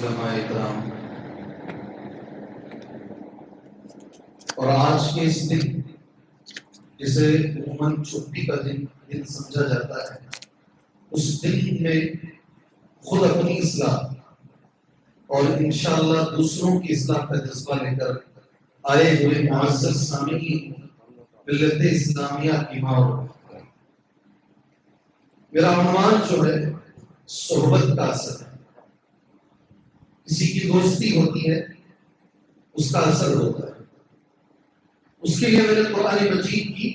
علماء کرام، اور آج کے اس دن جسے عموماً چھٹی کا دن سمجھا جاتا ہے، اس دن میں خود اپنی اصلاح اور انشاءاللہ دوسروں کی اصلاح کا جذبہ لے کر آئے ہوئے معزز سامعین ملت اسلامیہ کی ماں، میرا عنوان جو ہے صحبت کا اثر ہے۔ کسی کی دوستی ہوتی ہے، اس کا اثر ہوتا ہے۔ اس کے لیے میں نے قرآن مجید کی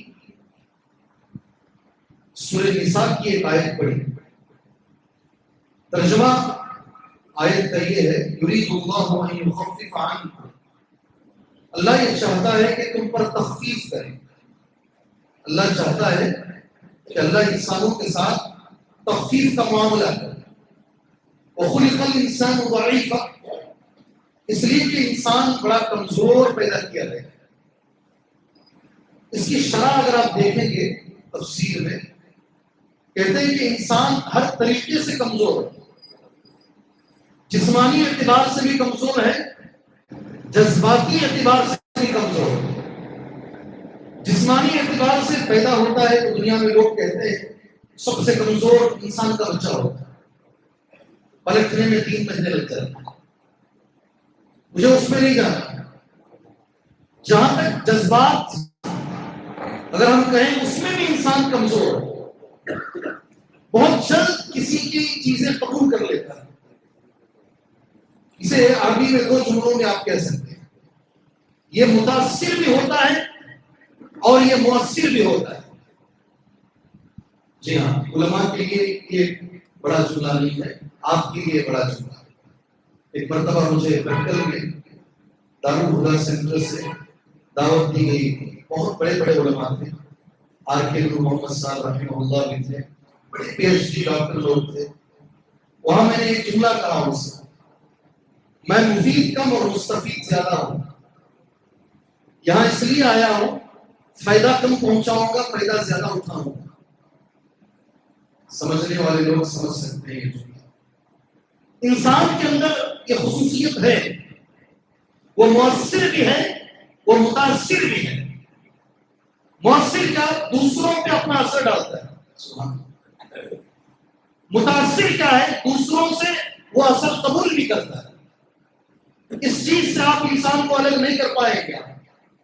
سورہ نساء کی ایک آیت پڑھی۔ ترجمہ آیت کا یہ ہے، یرید اللہ ان یخفف عنکم، اللہ یہ چاہتا ہے کہ تم پر تخفیف کرے۔ اللہ چاہتا ہے کہ اللہ انسانوں کے ساتھ تخفیف کا معاملہ کرے۔ وخلق الانسان ضعیفا، اس لیے کہ انسان بڑا کمزور پیدا کیا گیا۔ اس کی شرح اگر آپ دیکھیں گے تفسیر میں، کہتے ہیں کہ انسان ہر طریقے سے کمزور ہے، جسمانی اعتبار سے بھی کمزور ہے، جذباتی اعتبار سے بھی کمزور ہے۔ جسمانی اعتبار سے پیدا ہوتا ہے تو دنیا میں لوگ کہتے ہیں سب سے کمزور انسان کا بچہ ہوتا ہے، پلٹنے میں 3 مہینے لگ جاتے ہیں۔ مجھے اس میں نہیں جانا۔ جہاں تک جذبات اگر ہم کہیں، اس میں بھی انسان کمزور ہے، بہت جلد کسی کی چیزیں قبول کر لیتا ہے۔ اسے عربی میں 2 جملوں میں آپ کہہ سکتے ہیں، یہ متاثر بھی ہوتا ہے اور یہ مؤثر بھی ہوتا ہے۔ جی ہاں، علماء کے لیے یہ بڑا جملہ نہیں ہے، آپ کے لیے بڑا جملہ ہے۔ ایک مرتبہ مجھے بیٹل میں دارالہدیٰ سینٹر سے دعوت دی گئی تھی، بہت بڑے بڑے علماء تھے، آر کے نور محمد صاحب رحمہ اللہ بھی تھے، بڑے پی ایچ ڈی ڈاکٹر لوگ تھے۔ وہاں میں نے ایک جملہ کہا ان سے، میں مفید کم اور مستفید زیادہ ہوں، یہاں اس لیے آیا ہوں فائدہ کم پہنچاؤں گا، فائدہ زیادہ اٹھاؤں گا۔ سمجھنے والے لوگ سمجھ سکتے ہیں یہ جملہ۔ انسان کے اندر یہ خصوصیت ہے، وہ مؤثر بھی ہے، وہ متاثر بھی ہے۔ مؤثر کیا؟ دوسروں پہ اپنا اثر ڈالتا ہے۔ متاثر کیا ہے؟ دوسروں سے وہ اثر قبول بھی کرتا ہے۔ اس چیز سے آپ انسان کو الگ نہیں کر پائیں گے۔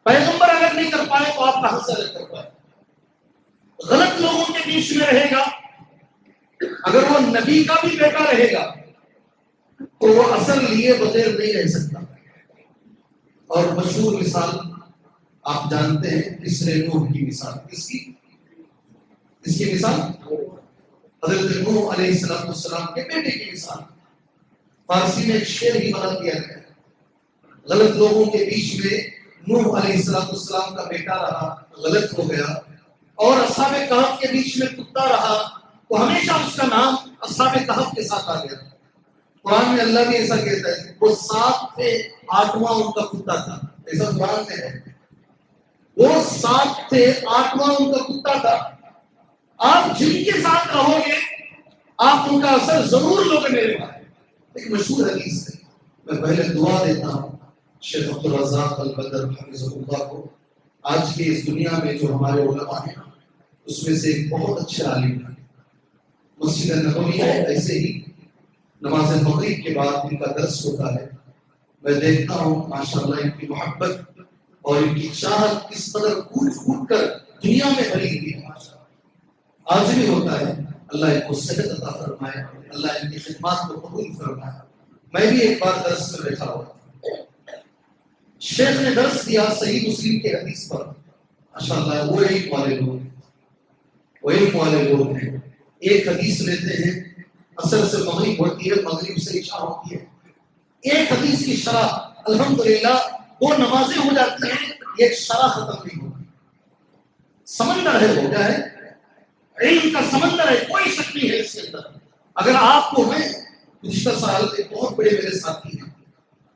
پیغمبر الگ نہیں کر پائے تو آپ کہاں سے الگ کر پائے؟ غلط لوگوں کے بیچ میں رہے گا، اگر وہ نبی کا بھی بیٹا رہے گا تو وہ اثر لیے بغیر نہیں رہ سکتا۔ اور مشہور مثال آپ جانتے ہیں، اسرے نوح کی مثال۔ کس کی مثال؟ حضرت نوح علیہ السلام کے بیٹے کی مثال۔ فارسی میں ایک شعر ہی بنا دیا گیا، غلط لوگوں کے بیچ میں نوح علیہ السلام کا بیٹا رہا، غلط ہو گیا، اور اصحاب کہف کے بیچ میں کتا رہا تو ہمیشہ اس کا نام اصحاب کہف کے ساتھ آ گیا۔ قرآن میں اللہ بھی ایسا کہتا ہے، وہ 7 تھے، 8واں ان کا کتا تھا، ایسا قرآن میں ہے۔ وہ 7 تھے، 8واں ان کا کتا تھا۔ آپ جن کے ساتھ رہو گے آپ ان کا اثر ضرور لوگے میرے پاس۔ ایک مشہور حدیث ہے، میں پہلے دعا دیتا ہوں شیخ عبدالرزاق البدر حفظہ اللہ کو۔ آج کے اس دنیا میں جو ہمارے علماء ہیں اس میں سے ایک بہت اچھے عالم ہیں۔ مسجد نبوی ہے، ایسے ہی نماز مغرب کے بعد ان کا درس ہوتا ہے، میں دیکھتا ہوں ماشاءاللہ ان کی محبت اور ان کی چاہت کس قدر کھوٹ کر دنیا میں بھری ہوئی ہے۔ آج بھی ہوتا ہے، اللہ ان کو صحت عطا فرمائے، اللہ ان کی خدمات کو قبول فرمائے۔ میں بھی ایک بار درس میں بیٹھا ہوا تھا، شیخ نے درس دیا صحیح مسلم کے حدیث پر۔ ماشاءاللہ وہ علم والے لوگ ہیں، ایک حدیث لیتے ہیں، اثر سے مغرب ہوتی ہے، مغرب سے عشاء ہوتی ہے، ایک حدیث کی شرح الحمدللہ 2 نمازیں ہو جاتی ہیں، ایک شرح ختم نہیں ہوتی۔ سمندر ہے، ہو گیا ہے، علم کا سمندر ہے، کوئی شک نہیں ہے اس کے اندر۔ اگر آپ کو میں گزشتہ سال ایک بہت بڑے میرے ساتھی ہیں،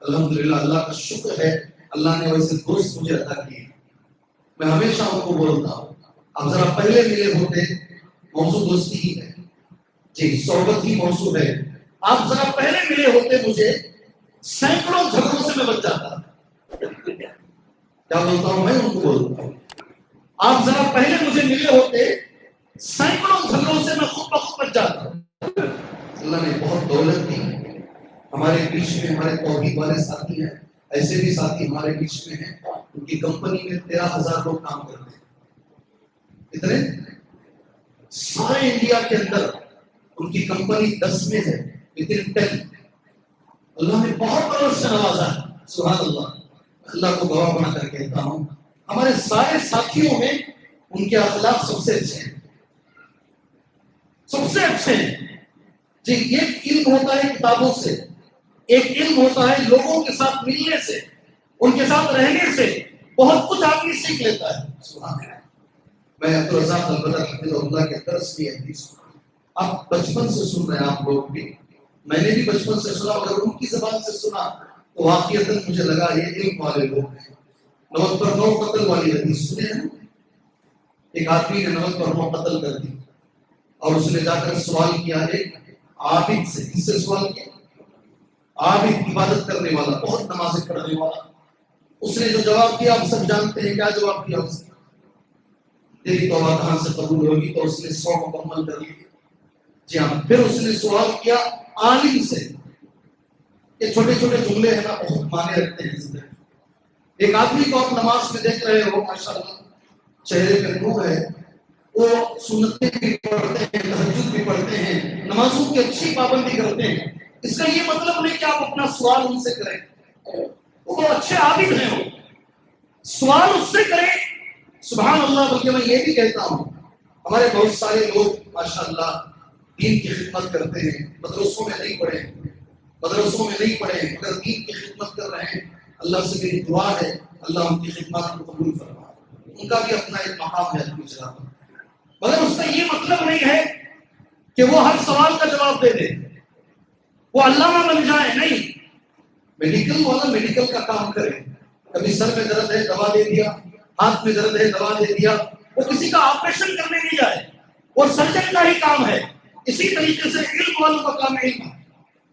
الحمدللہ اللہ کا شکر ہے، اللہ نے ویسے دوست مجھے عطا کیے، میں ہمیشہ ان کو بولتا ہوں آپ ذرا پہلے ملے ہوتے، موضوع دوستی ہی ہے، جی صحبت ہی موضوع ہے، آپ ذرا پہلے ملے ہوتے مجھے سینکڑوں جھگڑوں سے میں بچ جاتا تھا. کیا بولتا ہوں میں ان کو بولتا ہوں آپ ذرا پہلے مجھے ملے ہوتے سینکڑوں جھگڑوں سے میں خود بخود بچ جاتا. اللہ نے بہت دولت دی ہمارے بیچ میں. ہمارے توحید والے ساتھی ہیں, ایسے بھی ساتھی ہمارے بیچ میں ہیں, ان کی کمپنی میں 13,000 لوگ کام کرتے ہیں. کتنے؟ سارے انڈیا کے اندر ان کی کمپنی 10 میں ہے, within 10. اللہ نے بہت دولت سے نوازا ہے. سبحان اللہ. اللہ کو گواہ بنا کر کہتا ہوں ہمارے سارے ساتھیوں میں ان کے اخلاق سب سے اچھے ہیں, سب سے اچھے ہیں. جی ایک علم ہوتا ہے کتابوں سے, ایک علم ہوتا ہے لوگوں کے ساتھ ملنے سے, ان کے ساتھ رہنے سے. بہت کچھ آدمی سیکھ لیتا ہے. سبحان اللہ. میں عبدالرزاق البدر حفظہ اللہ کے درس کی حدیث آپ بچپن سے سن رہے ہیں, آپ لوگ بھی, میں نے بھی بچپن سے سنا, اگر ان کی زبان سے سنا تو واقعتاً مجھے لگا یہ علم والے لوگ ہیں. 9 پر 9 قتل والی حدیث سنے ہیں. ایک آدمی نے 9 پر 9 قتل کر دی اور اس نے جا کر سوال کیا ایک عابد سے. کس سے سوال کیا؟ عابد, عبادت کرنے والا, بہت نمازیں پڑھنے والا. اس نے جو جواب دیا آپ سب جانتے ہیں. کیا جواب دیا اس نے؟ تیری توبہ کہاں سے قبول ہوگی؟ تو اس نے 100 مکمل کر لی. جی ہاں. پھر اس نے سوال کیا عالم سے. یہ چھوٹے چھوٹے جملے ہیں نا, بہت معنی رکھتے ہیں زندگی. ایک آدمی کو آپ نماز میں دیکھ رہے ہو, ماشاءاللہ چہرے پہ نور ہے, وہ سنتیں بھی پڑھتے ہیں, تہجد بھی پڑھتے ہیں, نمازوں کی اچھی پابندی کرتے ہیں. اس کا یہ مطلب نہیں کہ آپ اپنا سوال ان سے کریں, وہ اچھے عابد ہیں, وہ سوال اس سے کریں. سبحان اللہ. بلکہ میں یہ بھی کہتا ہوں ہمارے بہت سارے لوگ ماشاءاللہ دین کی خدمت کرتے ہیں, مدرسوں میں نہیں پڑھے, مگر دین کی خدمت کر رہے ہیں. اللہ سے میری دعا ہے اللہ ان کی خدمات کو قبول فرمائے. ان کا بھی اپنا ایک مقام ہے اپنی جگہ پر, مگر اس کا یہ مطلب نہیں ہے کہ وہ ہر سوال کا جواب دے دے, وہ علامہ بن جائے. نہیں, میڈیکل والا میڈیکل کا کام کرے. کبھی سر میں درد ہے دوا دے دیا, ہاتھ میں درد ہے دوا دے دیا. وہ کسی کا آپریشن کرنے نہیں جائے, وہ سرجن کا ہی کام ہے. اسی طریقے سے علم والوں کا کام نہیں ہے.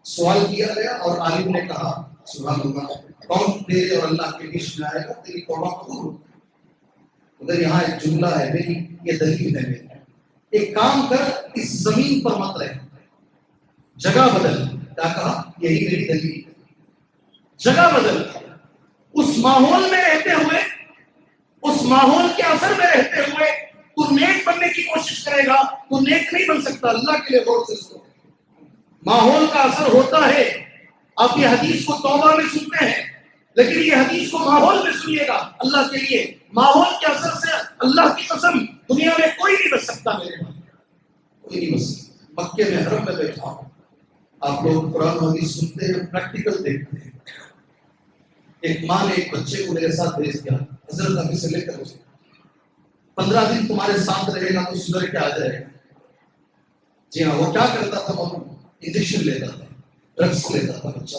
سوال کیا گیا اور عالم نے کہا سبحان اللہ, کون تیرے اور اللہ کے بیچ میں آئے گا, تیری توبہ قبول ہو. مگر یہاں ایک جملہ ہے میری, یہ دلیل ہے میری. ایک کام کر, اس زمین پر مت رہ, جگہ بدل. کیا کہا؟ یہی میری دلیل ہے. جگہ بدل. اس ماحول میں رہتے ہوئے, اس ماحول کے اثر میں رہتے ہوئے تو نیک بننے کی کوشش کرے گا, تو نیک نہیں بن سکتا. اللہ کے لیے غور سے سنو, ماحول کا اثر ہوتا ہے. آپ یہ حدیث کو توبہ میں سنتے ہیں, لیکن یہ حدیث کو ماحول میں سنیے گا اللہ کے لیے. ماحول کے اثر سے اللہ کی قسم دنیا میں کوئی نہیں بچ سکتا. میرے بھائی کوئی نہیں بچ سکتا. مکے میں حرم میں بیٹھا ہوں, آپ لوگ قرآن و حدیث سنتے ہیں, پریکٹیکل دیکھتے ہیں. ایک ماں نے ایک بچے کو میرے ساتھ بھیج دیا, حضرت ابھی سے لے کر اسے 15 دن تمہارے ساتھ رہے گا تو سدھر کے آ جائے گا. جی ہاں. وہ کیا کرتا تھا معلوم؟ انجیکشن لیتا تھا, ڈرگس لیتا تھا بچہ.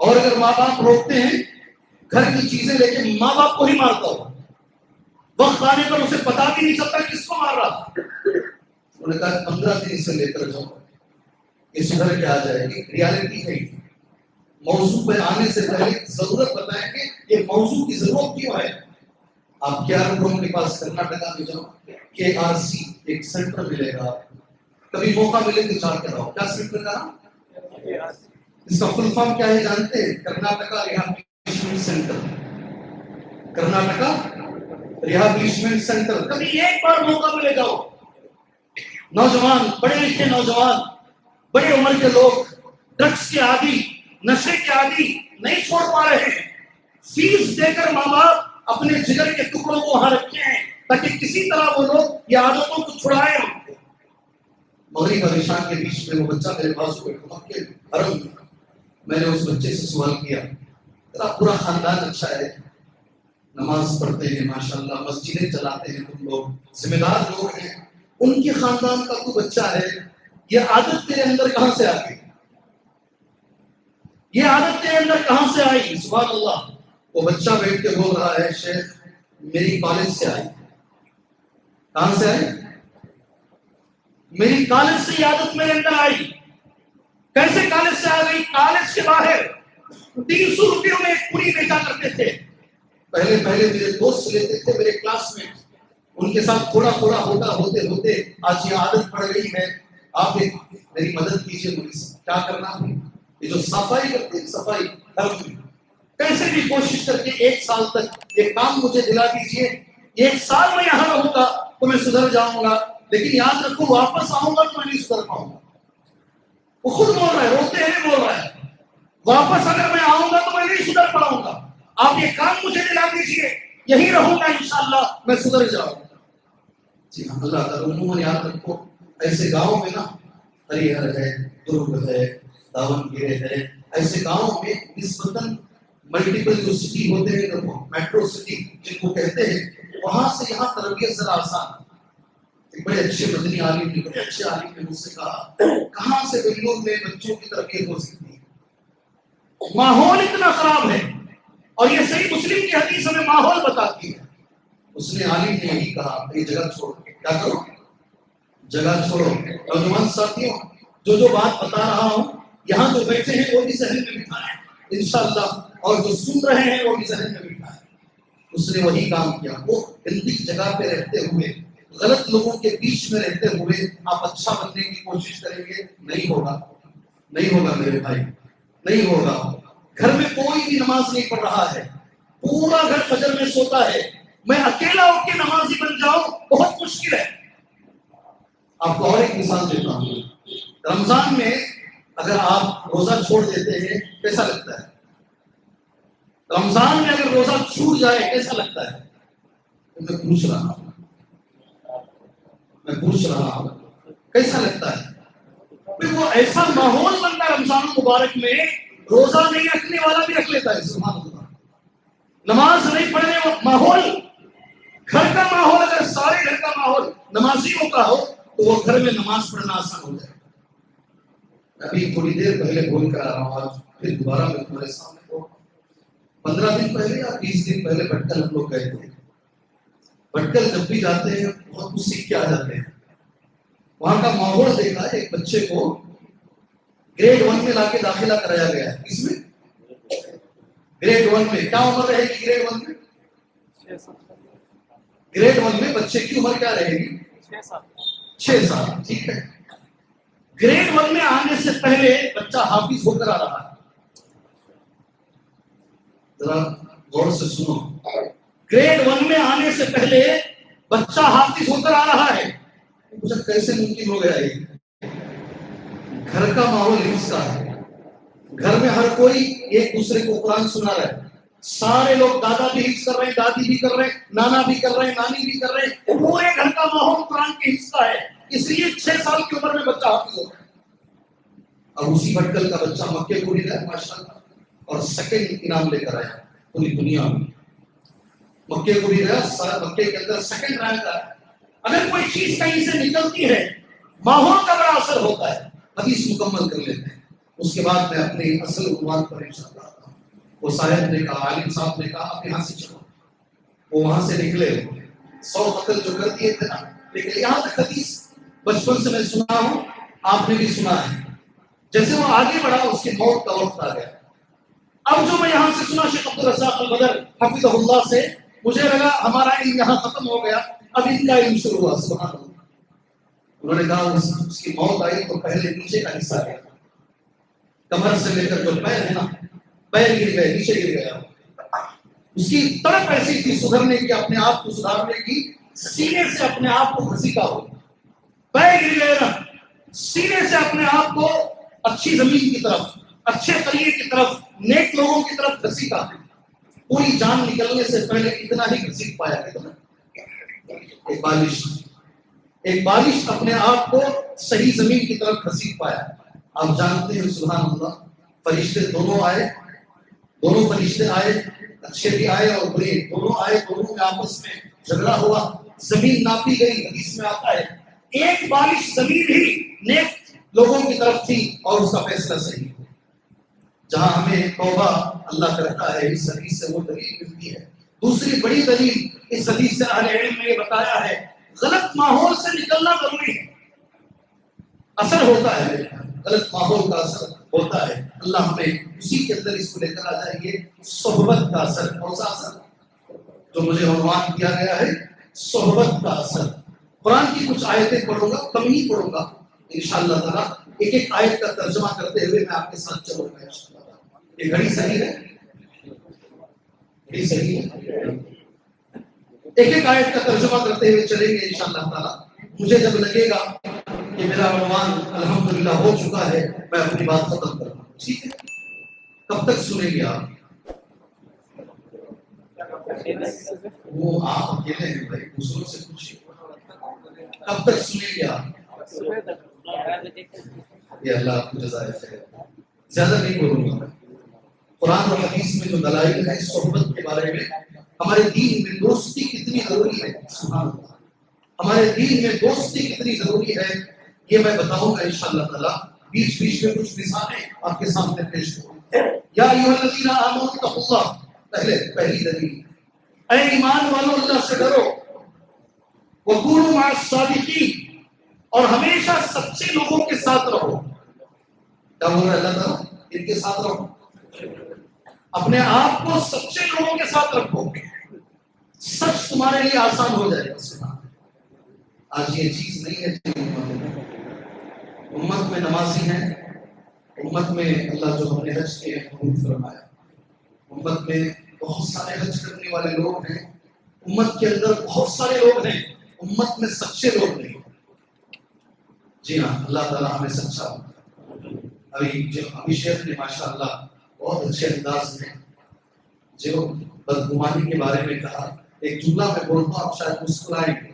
اور اگر ماں باپ روکتے ہیں گھر کی چیزیں لے کے, ماں باپ کو ہی مارتا ہو. وقت آنے پر اسے پتا بھی نہیں چلتا کس کو مار رہا. انہوں نے کہا 15 دن اسے لے کر جاؤ, یہ سدھر کے آ جائے گی. ریالٹی ہے. موضوع پہ آنے سے پہلے ضرورت بتائیں گے یہ موضوع کی ضرورت کیوں ہے. آپ کیا روم کے پاس کرناٹکا میں جاؤ, KRC ایک سینٹر ملے گا, کبھی موقع ملے تو جا کر آؤ. کیا سینٹر کا اس کا فل فارم کیا ہے جانتے ہیں؟ کرناٹکا ریہابلیٹیشن سینٹر. کرناٹکا ریہابلیٹیشن سینٹر. کبھی ایک بار موقع ملے جاؤ. نوجوان, پڑھے لکھے نوجوان, بڑے عمر کے لوگ ڈرگس کے عادی, نشے کے عادی نہیں چھوڑ پا رہے ہیں. فیس دے کر ماں باپ اپنے جگر کے ٹکڑوں کو وہاں رکھے ہیں تاکہ کسی طرح وہ لوگ یہ عادتوں کو چھڑائیں. مغرب اور عشاء کے بیچ میں وہ بچہ میرے پاس کے حرم میں نے اس بچے سے سوال کیا, تیرا پورا خاندان اچھا ہے, نماز پڑھتے ہیں ماشاءاللہ, مسجدیں چلاتے ہیں, تم لوگ ذمہ دار لوگ ہیں, ان کے خاندان کا تو بچہ ہے, یہ عادت تیرے اندر کہاں سے آ گئی؟ یہ عادت تیرے اندر کہاں سے آئی؟ سبحان اللہ. وہ بچہ بیٹھ کے بول رہا ہے شیخ میری کالج سے آئی. کہاں سے آئی؟ میری کالج سے یہ عادت میرے اندر آئی. کیسے کالج سے آ گئی؟ کالج کے باہر 300 روپیوں میں ایک پوری بیچا کرتے تھے. پہلے میرے دوست لیتے تھے, میرے کلاس میں, ان کے ساتھ تھوڑا ہوتے ہوتے آج یہ عادت پڑ گئی ہے. آپ میری مدد کیجیے, مجھے کیا کرنا ہے. یہ جو صفائی کرتے ہیں, صفائی کیسے بھی کوشش کر کے 1 سال تک یہ کام مجھے دلا دیجیے. 1 سال میں یہاں رہوں گا تو میں سدھر جاؤں گا, لیکن یاد رکھو واپس آؤں گا تو میں نہیں سدھر پاؤں گا. وہ خود بول رہا ہے, روتے ہیں بول رہا ہے, واپس اگر میں آؤں گا تو میں نہیں سدھر پاؤں گا. آپ یہ کام مجھے دلا دیجیے, یہی رہوں گا انشاءاللہ, میں سدھر جاؤں گا. جی ہاں, اللہ تعالیٰ عموماً یاد رکھو ایسے گاؤں میں نا, ہریہر ہے, درگ ہے, داون گرے ہے, ایسے گاؤں میں نسبتاً ملٹیپل جو سٹی ہوتے ہیں, میٹرو سٹی جن کو کہتے ہیں, وہاں سے یہاں تربیت ذرا آسان. ایک بڑے اچھے مدنی عالم نے, بڑے اچھے عالم نے مجھ سے کہا, کہاں سے بنگلور میں بچوں کی تربیت ہو سکتی ہے, ماحول اتنا خراب ہے. اور یہ صحیح مسلم کی حدیث ہمیں ماحول بتاتی ہے. اس نے عالم نے یہی کہا, یہ جگہ چھوڑو, کیا کرو, جگہ چھوڑو. نوجوان ساتھیوں, جو بات بتا رہا ہوں, یہاں جو بیٹھے ہیں وہ بھی ذہن میں بٹھائیں انشاءاللہ, اور جو سن رہے ہیں وہ بھی ذہن میں بٹھائیں. اس نے وہی کام کیا. وہ گندی جگہ پہ رہتے ہوئے, غلط لوگوں کے بیچ میں رہتے ہوئے آپ اچھا بننے کی کوشش کریں گے, نہیں ہوگا میرے بھائی, نہیں ہوگا. گھر میں کوئی بھی نماز نہیں پڑھ رہا ہے, پورا گھر فجر میں سوتا ہے, میں اکیلا اٹھ کے نمازی بن جاؤں بہت مشکل ہے. آپ کو اور ایک مثال دیتا ہوں. رمضان میں اگر آپ روزہ چھوڑ دیتے ہیں کیسا لگتا ہے؟ رمضان میں اگر روزہ چھوٹ جائے کیسا لگتا ہے؟ میں پوچھ رہا ہوں کیسا لگتا ہے؟ پھر وہ ایسا ماحول بنتا ہے رمضان مبارک میں, روزہ نہیں رکھنے والا بھی رکھ لیتا ہے. سبحان اللہ. نماز نہیں پڑھنے والا ماحول, گھر کا ماحول, اگر سارے گھر کا ماحول نمازیوں کا ہو تو وہ گھر میں نماز پڑھنا آسان ہو جائے. ابھی تھوڑی دیر پہلے بول کر آ رہا ہوں, آج پھر دوبارہ میں تمہارے سامنے کو 15 دن پہلے یا 20 دن پہلے بھٹکل ہم لوگ گئے تھے. بھٹکل جب بھی جاتے ہیں بہت کچھ سیکھ کے آ جاتے ہیں. وہاں کا ماحول دیکھا ہے, ایک بچے کو گریڈ 1 میں لا کے داخلہ کرایا گیا ہے. اس میں گریڈ 1 میں کیا عمر رہے گی؟ گریڈ 1 میں بچے کی عمر کیا رہے گی؟ 6 سال. ٹھیک ہے. گریڈ 1 میں آنے سے پہلے بچہ حافظ ہو کر آ رہا ہے. ذرا غور سے سنو. گریڈ 1 میں آنے سے پہلے بچہ حافظ ہو کر آ رہا ہے. مجھے کیسے ممکن ہو گیا یہ؟ گھر کا ماحول حفظ کا ہے. گھر میں ہر کوئی ایک دوسرے کو قرآن سنا رہا ہے. سارے لوگ دادا بھی حفظ کر رہے ہیں, دادی بھی کر رہے ہیں, نانا بھی کر رہے ہیں, نانی بھی کر رہے ہیں. پورے گھر کا ماحول قرآن کے حفظ کا ہے. اس لیے 6 سال کی عمر میں بچہ حافظ ہو گیا. اور اسی بھٹکل کا بچہ مکے کو بھی گیا ماشاءاللہ, اور سیکنڈ انعام لے کر آیا پوری دنیا میں. مکے کو بھی گیا, مکے کے اندر سیکنڈ رینک آیا. اگر کوئی چیز کہیں سے نکلتی ہے ماحول کا بڑا اثر ہوتا ہے. حدیث مکمل کر لیتے ہیں, اس کے بعد میں اپنے اصل عنوان پر انشاءاللہ. وہ صاحب نے کہا, عالم صاحب نے کہا, آپ یہاں سے چلو. وہ وہاں سے نکلے, 100 قتل جو کر دیے تھے نا, لیکن یہاں تک حدیث بچپن سے میں سنا ہوں, آپ نے بھی سنا ہے. جیسے وہ آگے بڑھا اس کی موت کا وقت آ گیا. اب جو میں یہاں سے سنا شیخ عبدالرزاق البدر حفظہ اللہ سے, مجھے لگا ہمارا علم یہاں ختم ہو گیا, اب ان کا علم شروع ہوا. سبحان اللہ. انہوں نے کہا اس کی موت آئی تو پہلے نیچے کا حصہ گیا, کمر سے لے کر جو پیر ہے نا, پیر گر گئے, نیچے گر گیا. اس کی طرف ایسی تھی سدھرنے کی, اپنے آپ کو سدھارنے کی, سینے سے اپنے آپ کو گھسیٹا ہو. پیر گر گئے نا, سینے سے اپنے آپ کو اچھی زمین کی طرف, اچھے قریے کی طرف, نیک لوگوں کی طرف گھسیٹا. پوری جان نکلنے سے پہلے اتنا ہی گھسیٹ پایا. کتنا؟ ایک بالش اپنے آپ کو صحیح زمین کی طرف گھسیٹ پایا. آپ جانتے ہیں سبحان اللہ, فرشتے دونوں آئے, دونوں فرشتے آئے, اچھے بھی آئے اور برے دونوں آئے, دونوں میں آپس میں جھگڑا ہوا, زمین ناپی گئی. حدیث میں آتا ہے ایک بالش زمین ہی نیک لوگوں کی طرف تھی اور اس کا فیصلہ صحیح. جہاں ہمیں توبہ اللہ کرتا ہے اس حدیث سے وہ دلیل ملتی ہے. دوسری بڑی دلیل اس حدیث سے اہل علم نے یہ بتایا ہے, غلط ماحول سے نکلنا ضروری ہے. اثر ہوتا ہے, غلط ماحول کا اثر ہوتا ہے. اللہ ہمیں اسی کے اندر اس کو لے کر آ جائیے. صحبت کا اثر. کون سا اثر؟ جو مجھے عنوان دیا گیا ہے صحبت کا اثر. قرآن کی کچھ آیتیں پڑھوں گا, کم ہی پڑھوں گا انشاءاللہ تعالیٰ. ایک ایک آیت کا ترجمہ کرتے ہوئے میں آپ کے ساتھ چلوں گا انشاءاللہ تعالیٰ. یہ گھڑی صحیح ہے؟ گھڑی صحیح ہے؟ ایک ایک آیت کا ترجمہ کرتے ہوئے چلیں گے انشاءاللہ تعالیٰ. مجھے جب لگے گا کہ میرا عنوان الحمدللہ ہو چکا ہے, میں اپنی بات ختم کرتا ہوں. ٹھیک ہے؟ کب تک سنیں گے آپ؟ وہ آپ اکیلے ہیں بھائی, دوسروں سے پوچھیے. کب تک سنیں گے آپ؟ یہ اللہ آپ کو جزائے خیر. زیادہ نہیں بولوں گا میں. قرآن اور حدیث میں جو دلائل ہے صحبت کے بارے میں, ہمارے دین میں دوستی کتنی ضروری ہے, سبحان اللہ, ہمارے دین میں دوستی کتنی ضروری ہے, یہ میں بتاؤں گا انشاءاللہ تعالیٰ. بیچ بیچ میں کچھ مثالیں آپ کے سامنے پیش کروں. یا ایھا الذین آمنوا اتقوا اللہ. پہلی دلیل, اے ایمان والو اللہ سے ڈرو. وکونوا مع الصادقین, اور ہمیشہ سچے لوگوں کے ساتھ رہو. کیا بول رہا ہے اللہ تعالیٰ؟ ان کے ساتھ رہو. اپنے آپ کو سچے لوگوں کے ساتھ رکھو, سچ تمہارے لیے آسان ہو جائے گا. آج یہ چیز نہیں ہے. امت میں نمازی ہیں, امت میں اللہ جو ہم نے حج کے قبول فرمایا, امت میں بہت سارے حج کرنے والے لوگ ہیں, امت کے اندر بہت سارے لوگ ہیں, امت میں سچے لوگ نہیں. جی ہاں, اللہ تعالیٰ ہمیں سچا ہوتا. ابھی شیخ نے ماشاءاللہ بہت اچھے انداز میں جو بدگمانی کے بارے میں کہا. ایک جملہ میں بولتا ہوں, آپ شاید مسکرائیں گے.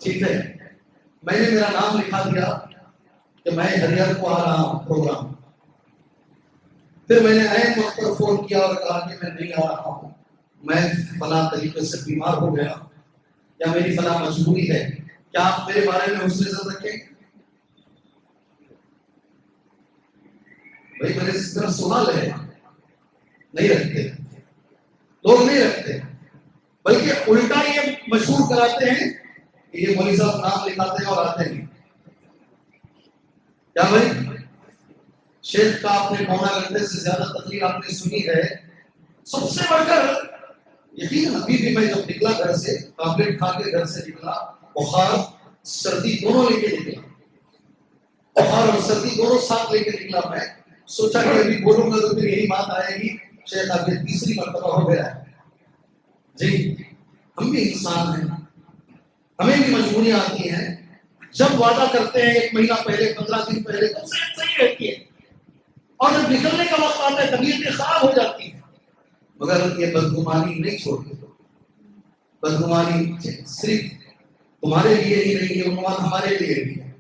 ٹھیک ہے, میں نے میرا نام لکھا دیا کہ میں ہریانہ کو آ رہا ہوں پروگرام. پھر میں نے عین وقت پر فون کیا اور کہا کہ میں نہیں آ رہا ہوں, میں فلاں طریقے سے بیمار ہو گیا یا میری فلاں مجبوری ہے. کیا آپ میرے بارے میں حسن ظن رکھیں؟ بھائی میرے طرف سوال ہے. نہیں رکھتے, لوگ نہیں رکھتے, بلکہ الٹا یہ مشہور کراتے ہیں کہ یہ مولوی صاحب نام لکھاتے ہیں اور آتے ہیں. کیا بھائی شیخ کا آپ نے پونا گھنٹے سے زیادہ تقریر آپ نے سنی ہے. سب سے بڑھ کر یقین, ابھی بھی میں جب نکلا گھر سے, ٹابلیٹ کھا کے گھر سے نکلا, بخار سردی دونوں لے کے نکلا, بخار اور سردی دونوں ساتھ لے کے نکلا. میں سوچا کہ ابھی بولوں گا تو پھر یہی بات آئے گی, شیخ آپ یہ تیسری مرتبہ ہو گیا ہے. جی ہم بھی انسان ہیں, ہمیں بھی مجبوریاں آتی ہیں. جب وعدہ کرتے ہیں 1 مہینہ پہلے, 15 دن پہلے, تو صحیح رہتی ہے, اور جب نکلنے کا وقت آتا ہے طبیعتیں خراب ہو جاتی ہیں. مگر یہ بدگمانی نہیں چھوڑتے. بدگمانی صرف تمہارے لیے ہی نہیں, یہ عنوان ہمارے لیے بھی ہے.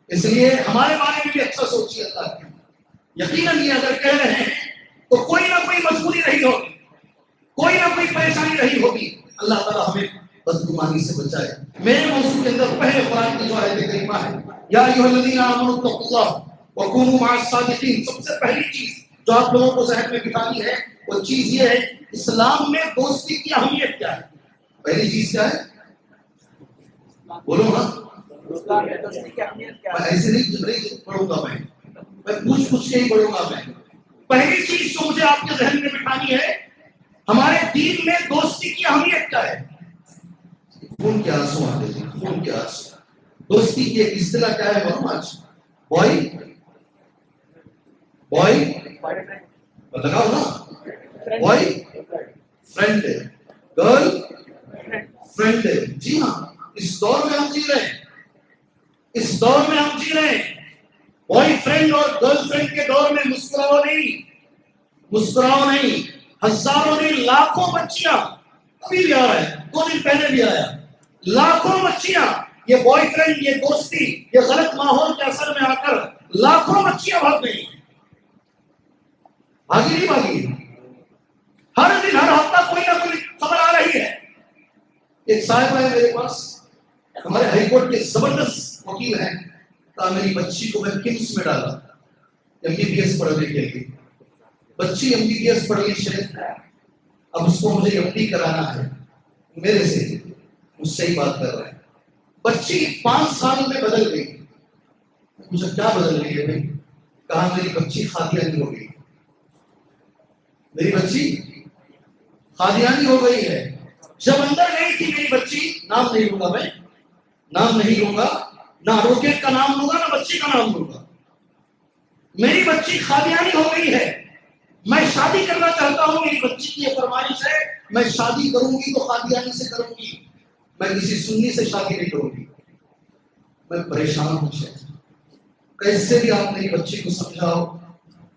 اس لیے ہمارے بارے میں بھی اچھا سوچیے اللہ کی. یقیناً یہ اگر کہہ رہے ہیں تو کوئی نہ کوئی مجبوری رہی ہوگی, کوئی نہ کوئی پریشانی رہی ہوگی. اللہ تعالیٰ ہمیں بدگمانی سے بچائے. میرے موضوع کے اندر پہلے قرآن کی جو آیت کریمہ ہے, یا ایھا الذین آمنوا اتقوا اللہ وکونوا مع الصادقین. سب سے پہلی چیز جو آپ لوگوں کو ذہن میں بٹھانی ہے وہ چیز یہ ہے, اسلام میں دوستی کی اہمیت کیا ہے. پہلی چیز کیا ہے؟ بولو نا. ایسے نہیں پڑھوں گا, میں پوچھ کے ہی پڑھوں گا. میں پہلی چیز جو مجھے آپ کے ذہن میں بٹھانی ہے, ہمارے دین میں دوستی کی اہمیت کیا ہے. خون کے آنسو آتے ہیں, خون کے آنسو. دوستی کی ایک اصطلاح کیا ہے معلوم آج؟ بوائے بتاؤ نا. Boyfriend, girlfriend. جی ہاں, اس دور میں ہم جی رہے ہیں, اس دور میں ہم جی رہے ہیں. بوائے فرینڈ اور گرل فرینڈ کے دور میں مسکراؤ نہیں, مسکراؤ نہیں. ہزاروں نہیں, لاکھوں بچیاں, ابھی بھی آ رہا ہے, 2 دن پہلے بھی آیا, لاکھوں بچیاں یہ بوائے فرینڈ, یہ دوستی, یہ غلط ماحول کے اثر میں آ کر لاکھوں بچیاں بھاگ گئی. بھاگی نہیں بھاگی, ہر دن ہر ہفتہ کوئی نہ کوئی خبر آ رہی ہے. ایک صاحب ہے میرے پاس, ہمارے ہائی کورٹ کے زبردست وکیل ہیں, کہا میری بچی کو میں کمس میں ڈالا MBBS پڑھنے کے لیے. بچی MBBS پڑھ لی شیخ, اب اس کو مجھے MD کرانا ہے. میرے سے مجھ سے ہی بات کر رہے ہیں. بچی 5 سال میں بدل گئی. مجھے کیا بدل گئی ہے بھائی؟ کہا میری بچی قادیانی ہو گئی، میری بچی قادیانی ہو گئی ہے. جب اندر گئی تھی میری بچی، نام نہیں لوں گا میں، نام نہیں لوں گا، نہ روکیٹ کا نام لوں گا نہ بچی کا نام لوں گا. میری بچی قادیانی ہو گئی ہے، میں شادی کرنا چاہتا ہوں، میری بچی کی یہ فرمائش ہے، میں شادی کروں گی تو قادیانی سے کروں گی، میں کسی سنی سے شادی نہیں کروں گی. میں پریشان ہوں شیخ، کیسے بھی آپ میری بچی کو سمجھاؤ،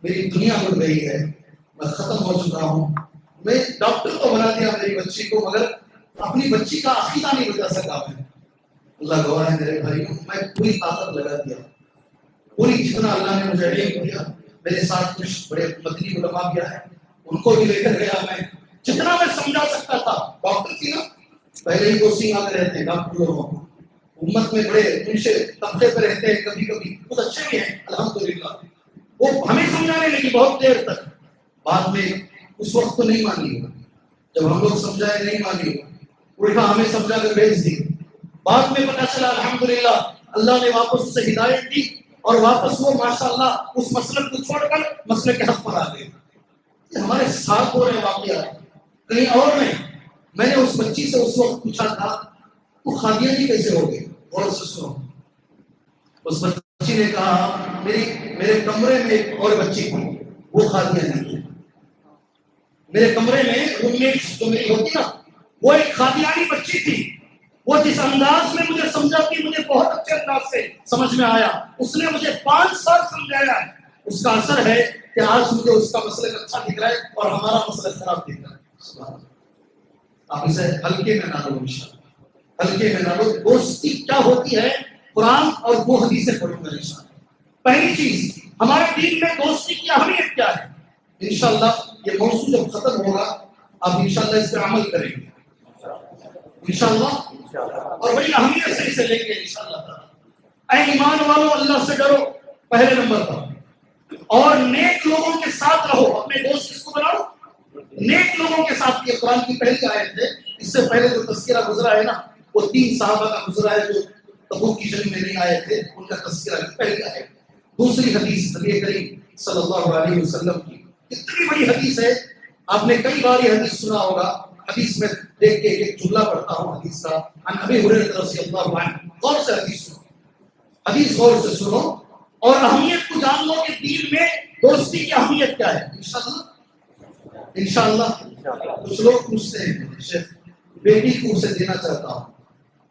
میری دنیا بڑھ گئی ہے، میں ختم ہو چکا ہوں. میں ڈاکٹر کو بنا دیا میری بچی کو، مگر اپنی بچی کا عقیدہ نہیں بتا سکا. میں اللہ گواہ ہے میرے بھائی، میں پوری طاقت لگا دیا، پوری جتنا اللہ نے مجھے علم دیا. میرے ساتھ کچھ بڑے مدنی علماء بھی آئے، ان کو بھی لے کر گیا. میں جتنا میں سمجھا سکتا تھا، ڈاکٹر تھی نا، پہلے ہی کوچنگ آتے رہتے ہیں ڈاکٹر لوگوں کو، امت میں بڑے منشے طبقے پہ رہتے ہیں، کبھی کبھی بہت اچھے بھی ہیں الحمدللہ. وہ ہمیں سمجھانے لگی بہت دیر تک. بعد میں اس وقت تو نہیں مانی، جب ہم لوگ سمجھائے نہیں مانی، الٹا ہمیں سمجھا کر بھیج دی. بعد میں پتا چلا الحمدللہ اللہ نے واپس اسے ہدایت دی، اور واپس وہ ماشاءاللہ اس مسلک کو چھوڑ کر مسلک کے حق پر آ گئے. ہمارے ساتھ ہو رہے واقعات کہیں اور نہیں. میں نے اس بچی سے اس وقت پوچھا تھا تو قادیانی کیسے ہو گئے؟ اور سے سنو، اس بچی نے کہا میرے کمرے میں ایک اور بچی تھی، وہ قادیانی تھی. میرے کمرے میں روم میٹ جو میری ہوتی نا، وہ ایک قادیانی بچی تھی. وہ جس انداز میں مجھے سمجھاتی، مجھے بہت اچھے انداز سے سمجھ میں آیا. اس نے مجھے 5 سال سمجھایا. اس کا اثر ہے کہ آج مجھے اس کا مسئلہ اچھا دکھ رہا ہے اور ہمارا مسئلہ خراب دکھ رہا ہے. آپ اسے ہلکے میں نہ لو، انشاءاللہ ہلکے میں نہ لو. دوستی کیا ہوتی ہے؟ قرآن اور وہ حدیثیں پڑھوں گا انشاءاللہ. پہلی چیز، ہمارے دین میں دوستی کی اہمیت کیا ہے؟ انشاءاللہ یہ موضوع جب ختم ہوگا آپ انشاءاللہ اس پہ عمل کریں گے انشاءاللہ، اور بڑی اہمیت سے اسے لیں گے انشاءاللہ. اے ایمان والو، اللہ سے ڈرو پہلے نمبر پر، اور نیک لوگوں کے ساتھ رہو. اپنے دوست کس کو بناؤ؟ نیک لوگوں کے ساتھ. یہ قرآن کی پہلی آیت ہے. اس سے پہلے جو تذکرہ گزرا ہے نا، وہ 3 صحابہ کا گزرا ہے جو تبوک کی جنگ میں نہیں آئے تھے، ان کا تذکرہ پہلی آیت. دوسری حدیث نبی کریم صلی اللہ علیہ وسلم کی اتنی بڑی حدیث ہے، آپ نے کئی بار یہ حدیث سنا ہوگا. حدیث میں دیکھ کے ایک جملہ پڑھتا ہوں حدیث کا، عن ابی ہریرہ رضی اللہ عنہ. غور سے حدیث سنو، حدیث غور سے سنو اور اہمیت کو جان لو کہ دین میں دوستی کی اہمیت کیا ہے. انشاءاللہ کچھ لوگ پوچھتے ہیں شیخ بیٹی کو اسے دینا چاہتا ہوں،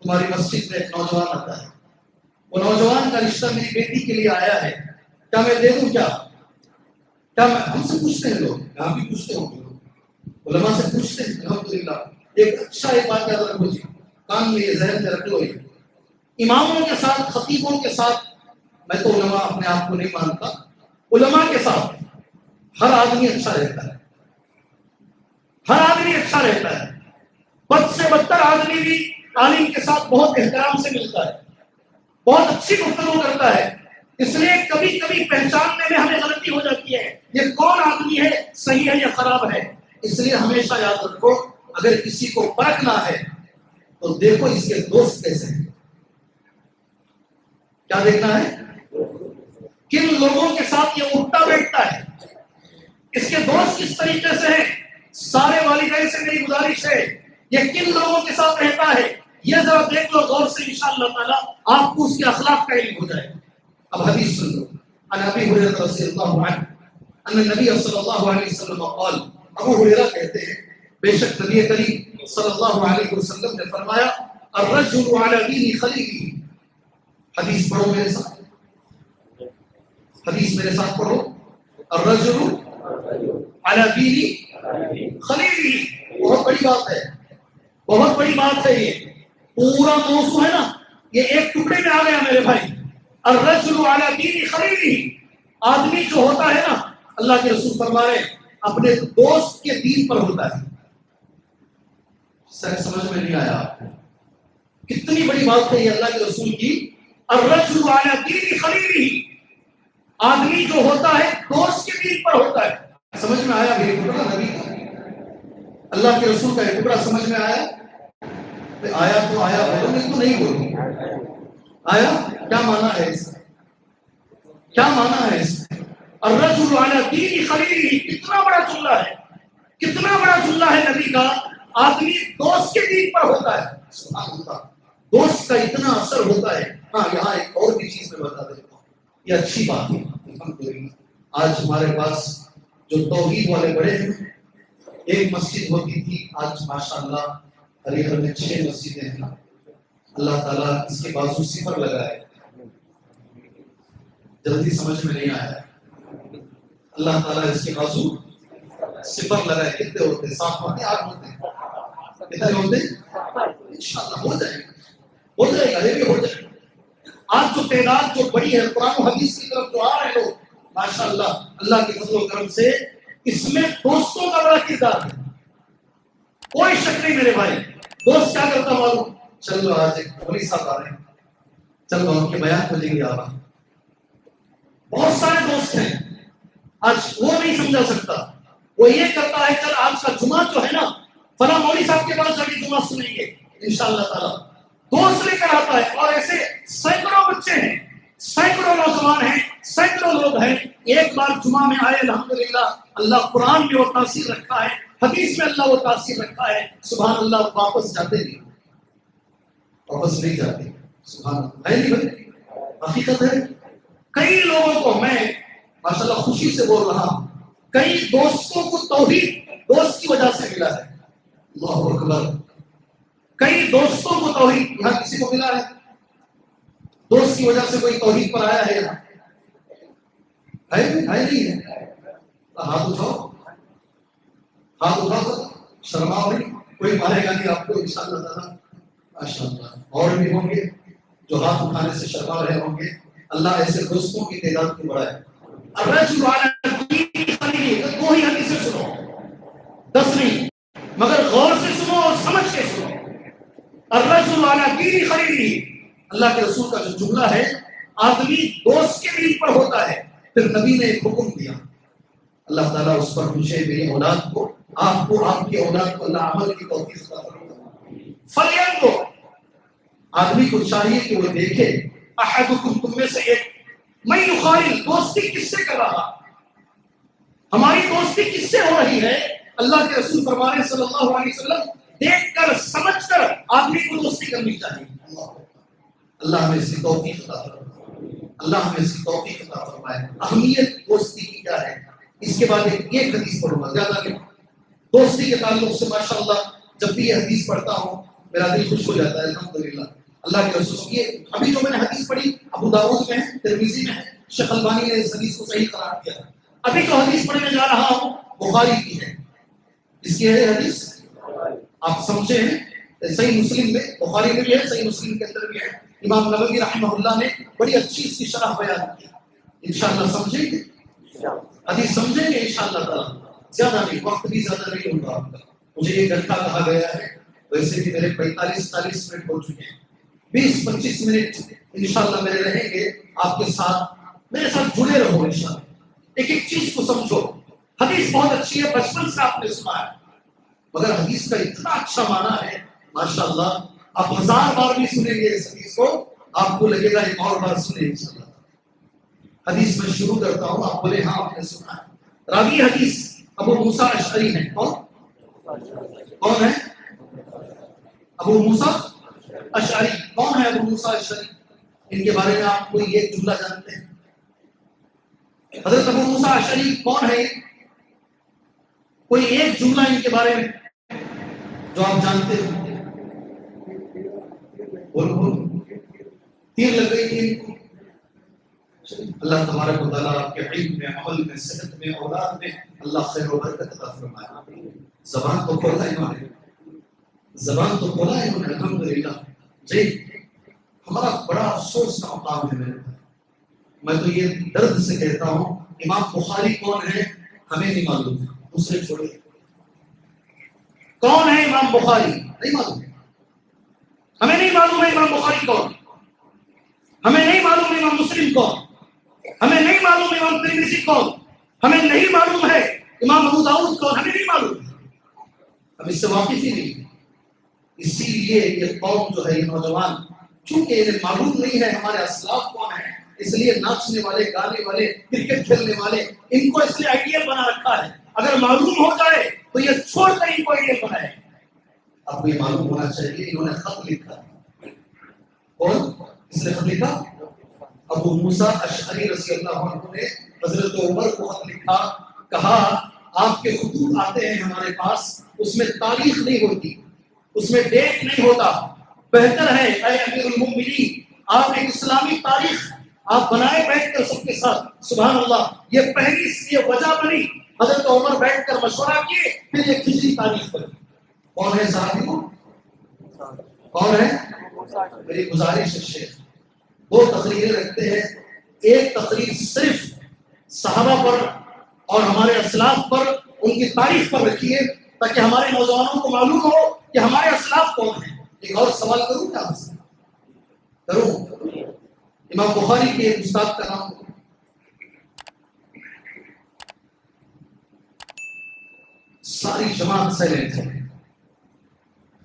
تمہاری مسجد میں ایک نوجوان آتا ہے، وہ نوجوان کا رشتہ میری بیٹی کے لیے آیا ہے، کیا میں دے دوں؟ کیا میں ہم سے پوچھتے ہیں لوگ، یہاں بھی پوچھتے ہوں گے، علماء سے پوچھتے ہیں. الحمدللہ ایک اچھا ایک بات یاد رکھو جی، کان میں یہ ذہن میں رکھ لو. اماموں کے ساتھ، خطیبوں کے ساتھ، میں تو علماء اپنے آپ کو نہیں مانتا، علماء کے ساتھ ہر آدمی اچھا رہتا ہے، ہر آدمی اچھا رہتا ہے. بد سے بدتر آدمی بھی عالم کے ساتھ بہت احترام سے ملتا ہے، بہت اچھی گفتگو کرتا ہے. اس لیے کبھی کبھی پہچاننے میں ہمیں غلطی ہو جاتی ہے، یہ کون آدمی ہے، صحیح ہے یا خراب ہے. اس لیے ہمیشہ یاد رکھو، اگر کسی کو پرکھنا ہے تو دیکھو اس کے دوست کیسے ہیں. کیا دیکھنا ہے؟ کن لوگوں کے ساتھ یہ اٹھتا بیٹھتا ہے، اس کے دوست کس طریقے سے ہیں. سارے والدین سے میری گزارش ہے، یہ کن لوگوں کے ساتھ رہتا ہے یہ ذرا دیکھ لو غور سے، انشاءاللہ تعالی آپ کو اس کے اخلاق کا علم ہو جائے. اب حدیث سن لو. عن ابی ہریرہ رضی اللہ عنہ ان النبی صلی اللہ علیہ وسلم قال. ابو ہریرہ کہتے ہیں بے شک نبی کریم صلی اللہ علیہ وسلم نے فرمایا الرجل علی دین خلیلہ. حدیث پڑھو میرے ساتھ، حدیث میرے ساتھ پڑھو. الرجل علی دین خلیلہ. بہت بڑی بات ہے، بہت بڑی بات ہے. یہ پورا موضوع ہے نا، یہ ایک ٹکڑے میں آ گیا میرے بھائی. الرجل علی دین خلیلہ. آدمی جو ہوتا ہے نا، اللہ کے رسول فرما رہے ہیں اپنے دوست کے دین پر ہوتا ہے. سمجھ میں نہیں آیا آپ کو؟ کتنی بڑی بات ہے یہ اللہ کے رسول کی. الرجل علی دین خلیلہ. آدمی جو ہوتا ہے دوست کے دین پر ہوتا ہے. سمجھ میں آیا میرے ٹکڑا نبی کا، اللہ کے رسول کا یہ ٹکڑا سمجھ میں آیا؟ آیا تو آیا بولو، نہیں تو نہیں بولو. آیا؟ کیا مانا ہے اس کا؟ کیا مانا ہے اس کا؟ الرجل علی دین خلیلہ، کتنا بڑا جملہ ہے، کتنا بڑا جملہ ہے نبی کا. آدمی دوست کے دین پر ہوتا ہے. سبحان اللہ، دوست کا اتنا اثر ہوتا ہے. ہاں یہاں ایک اور بھی چیز میں بتا دیتا ہوں، یہ اچھی بات ہے. الحمدللہ آج ہمارے پاس جو توحید والے بڑے ہیں، ایک مسجد ہوتی تھی، آج ماشاءاللہ علی گڑھ میں 6 مسجدیں ہیں. اللہ تعالیٰ اس کے بازو صفر لگائے. جلدی سمجھ میں نہیں آیا. اللہ تعالیٰ اس کے بازو صفر لگائے. کتنے ہوتے ہیں؟ 7 ہوتے ہیں، 8 ہوتے ہیں، کتنے ہوتے ہیں؟ انشاءاللہ ہو جائے گا، ہو جائے گا، یہ بھی ہو جائے گا. آج جو تعداد جو بڑی ہے قرآن و حدیث کی طرف جو آ رہے لوگ، ماشاءاللہ اللہ کے فضل و کرم سے اس میں دوستوں کا بڑا کردار ہے. کوئی شک نہیں میرے بھائی. دوست کیا کرتا معلوم؟ چلو آج ایک مولوی صاحب آ رہے ہیں، چلو ان کے بیان کو لیں گے. آپ بہت سارے دوست ہیں، آج وہ نہیں سمجھا سکتا. وہ یہ کرتا ہے چل آج کا جمعہ جو ہے نا فلاں مولوی صاحب کے پاس جا کے جمعہ سنیں گے انشاءاللہ تعالیٰ. دوست لے کر آتا ہے. اور ایسے سینکڑوں بچے ہیں، سینکڑوں نوجوان ہیں، سینکڑوں لوگ ہیں. ایک بار جمعہ میں آئے الحمدللہ، اللہ قرآن میں وہ تاثیر رکھا ہے، حدیث میں اللہ وہ تاثیر رکھا ہے. سبحان اللہ، واپس جاتے نہیں، واپس نہیں جاتے. سبحان اللہ ہے نہیں بھائی، حقیقت ہے. کئی لوگوں کو میں ماشاءاللہ خوشی سے بول رہا ہوں، کئی دوستوں کو توحید دوست کی وجہ سے ملا ہے. اللہ اکبر. کئی دوستوں کو توحید یہاں کسی کو ملا ہے؟ دوست کی وجہ سے کوئی توحید پر آیا ہے یہاں؟ ہے نہیں ہے؟ ہاتھ اٹھاؤ، ہاتھ اٹھاؤ، شرماؤ نہیں. کوئی مارے گا نہیں آپ کو انشاءاللہ تعالیٰ. ماشاءاللہ اور بھی ہوں گے جو ہاتھ اٹھانے سے شرما رہے ہوں گے. اللہ ایسے دوستوں کی تعداد کو بڑھائے. الرجل علی دین خلیلہ، دو ہی حدیثیں سنو، 10 نہیں، مگر غور سے سنو اور سمجھ کے سنو. الرجل علی دین خلیلہ، اللہ کے رسول کا جو جملہ ہے، آدمی دوست کے دین پر ہوتا ہے. پھر نبی نے ایک حکم دیا، اللہ تعالیٰ اس پر مجھے، میری اولاد کو، آپ کو، آپ کی اولاد کو اللہ عمل کی توفیق عطا فرمائے. فَلْيَنْظُرْ، آدمی کو چاہیے کہ وہ دیکھے، احدکم، تم میں سے ایک، میں یخالل، دوستی کس سے کر رہا، ہماری دوستی کس سے ہو رہی ہے. اللہ کے رسول فرما رہے ہیں صلی اللہ علیہ وسلم، دیکھ کر سمجھ کر آدمی کو دوستی کرنی چاہیے. اللہ ہمیں اس کی توفیق عطا فرمائے، اللہ ہمیں اس کی توفیق عطا فرمائے. اہمیت دوستی کی کیا ہے، اس کے بعد ایک حدیث پڑھوں گا، زیادہ نہیں. دوستی کے تعلق سے ماشاءاللہ جب بھی یہ حدیث پڑھتا ہوں میرا دل خوش ہو جاتا ہے. الحمدللہ اللہ کے رسول. یہ ابھی جو میں نے حدیث پڑھی ابو داؤد میں ہے، ترمذی میں ہے، شیخ البانی نے اس حدیث کو صحیح قرار دیا. ابھی جو حدیث پڑھنے جا رہا ہوں بخاری کی ہے. اس کی ہے حدیث، آپ سمجھے ہیں، صحیح مسلم میں، بخاری میں بھی ہے، صحیح مسلم کے اندر بھی ہے. امام نووی رحمہ اللہ نے بڑی اچھی اس کی شرح بیان کی. انشاءاللہ سمجھیں گے، حدیث سمجھیں گے انشاءاللہ تعالیٰ. زیادہ نہیں، وقت بھی زیادہ نہیں ہوگا آپ کا. مجھے 1 گھنٹہ کہا گیا ہے، ویسے بھی میرے 45-40 منٹ ہو چکے ہیں. 20-25 منٹ انشاءاللہ میرے رہیں گے آپ کے ساتھ. میرے ساتھ جڑے رہو انشاءاللہ. ایک ایک چیز کو سمجھو. حدیث بہت اچھی ہے، بچپن سے آپ نے سنا ہے، مگر حدیث کا اتنا اچھا معنی ہے ماشاءاللہ. آپ 1000 بار بھی سنیں گے اس حدیث کو، آپ کو لگے گا ایک اور بار سنیں انشاءاللہ. حدیث میں شروع کرتا ہوں، آپ بولے ہاں آپ نے سنا ہے. راوی حدیث ابو موسیٰ اشعری ہیں. کون ہے ابو موسیٰ اشعری؟ کون ہے ابو موسیٰ اشعری؟ ان کے بارے میں آپ کوئی ایک جملہ جانتے ہیں؟ حضرت ابو موسیٰ اشعری کون ہے؟ کوئی ایک جملہ ان کے بارے میں جو آپ جانتے ہیں؟ بولو. تیر لگ گئی تھی ان کو. اللہ تبارک و تعالیٰ آپ کے علم میں، عمل میں، صحت میں، اولاد میں اللہ خیر و برکت عطا فرمائے. زبان تو کھولا انہوں نے، زبان تو کھولا انہوں نے الحمدللہ. جی ہمارا بڑا افسوس کا مقام ہے میرے بھائی. میں تو یہ درد سے کہتا ہوں، امام بخاری کون ہے ہمیں نہیں معلوم، دوسرے چھوڑے. کون ہے امام بخاری نہیں معلوم، ہمیں نہیں معلوم ہے امام بخاری کون، ہمیں نہیں معلوم امام مسلم کون، ہمیں نہیں معلوم امام ترمذی کون، ہمیں نہیں معلوم ہے امام ابو داؤد کون، ہمیں نہیں معلوم، ہم اس سے واقف ہی نہیں. اسی لیے یہ قوم جو ہے، یہ نوجوان، چونکہ انہیں معلوم نہیں ہے ہمارے اسلاف کون ہیں، اس لیے ناچنے والے، گانے والے، کرکٹ کھیلنے والے، ان کو اس لیے آئیڈیل بنا رکھا ہے. اگر معلوم ہو جائے تو یہ چھوڑ کر ان کو آئیڈیل بنائے. آپ کو یہ معلوم ہونا چاہیے انہوں نے خط لکھا. کون اس نے خط لکھا؟ ابو موسیٰ اشعری رضی اللہ عنہ نے حضرت عمر کو خط لکھا. کہا آپ کے خطوط آتے ہیں ہمارے پاس، اس میں تاریخ نہیں ہوتی، اس میں ڈیٹ نہیں ہوتا. بہتر ہے اے امیر المؤمنین آپ ایک اسلامی تاریخ آپ بنائے بیٹھ کر سب کے ساتھ. سبحان اللہ، یہ پہلی یہ وجہ بنی. حضرت عمر بیٹھ کر مشورہ کیے، پھر یہ ہجری تاریخ بنی. کون ہے صحابی کو؟ کون ہے؟ میری گزارش ہے شیخ، دو تقریریں رکھتے ہیں. ایک تقریر صرف صحابہ پر اور ہمارے اسلاف پر، ان کی تاریخ پر رکھیے تاکہ ہمارے نوجوانوں کو معلوم ہو کہ ہمارے اسلاف کون ہیں. ایک اور سوال کروں کیا آپ سے؟ کروں؟ امام بخاری کے ایک استاد کا نام ساری جماعت سائلنٹ ہے،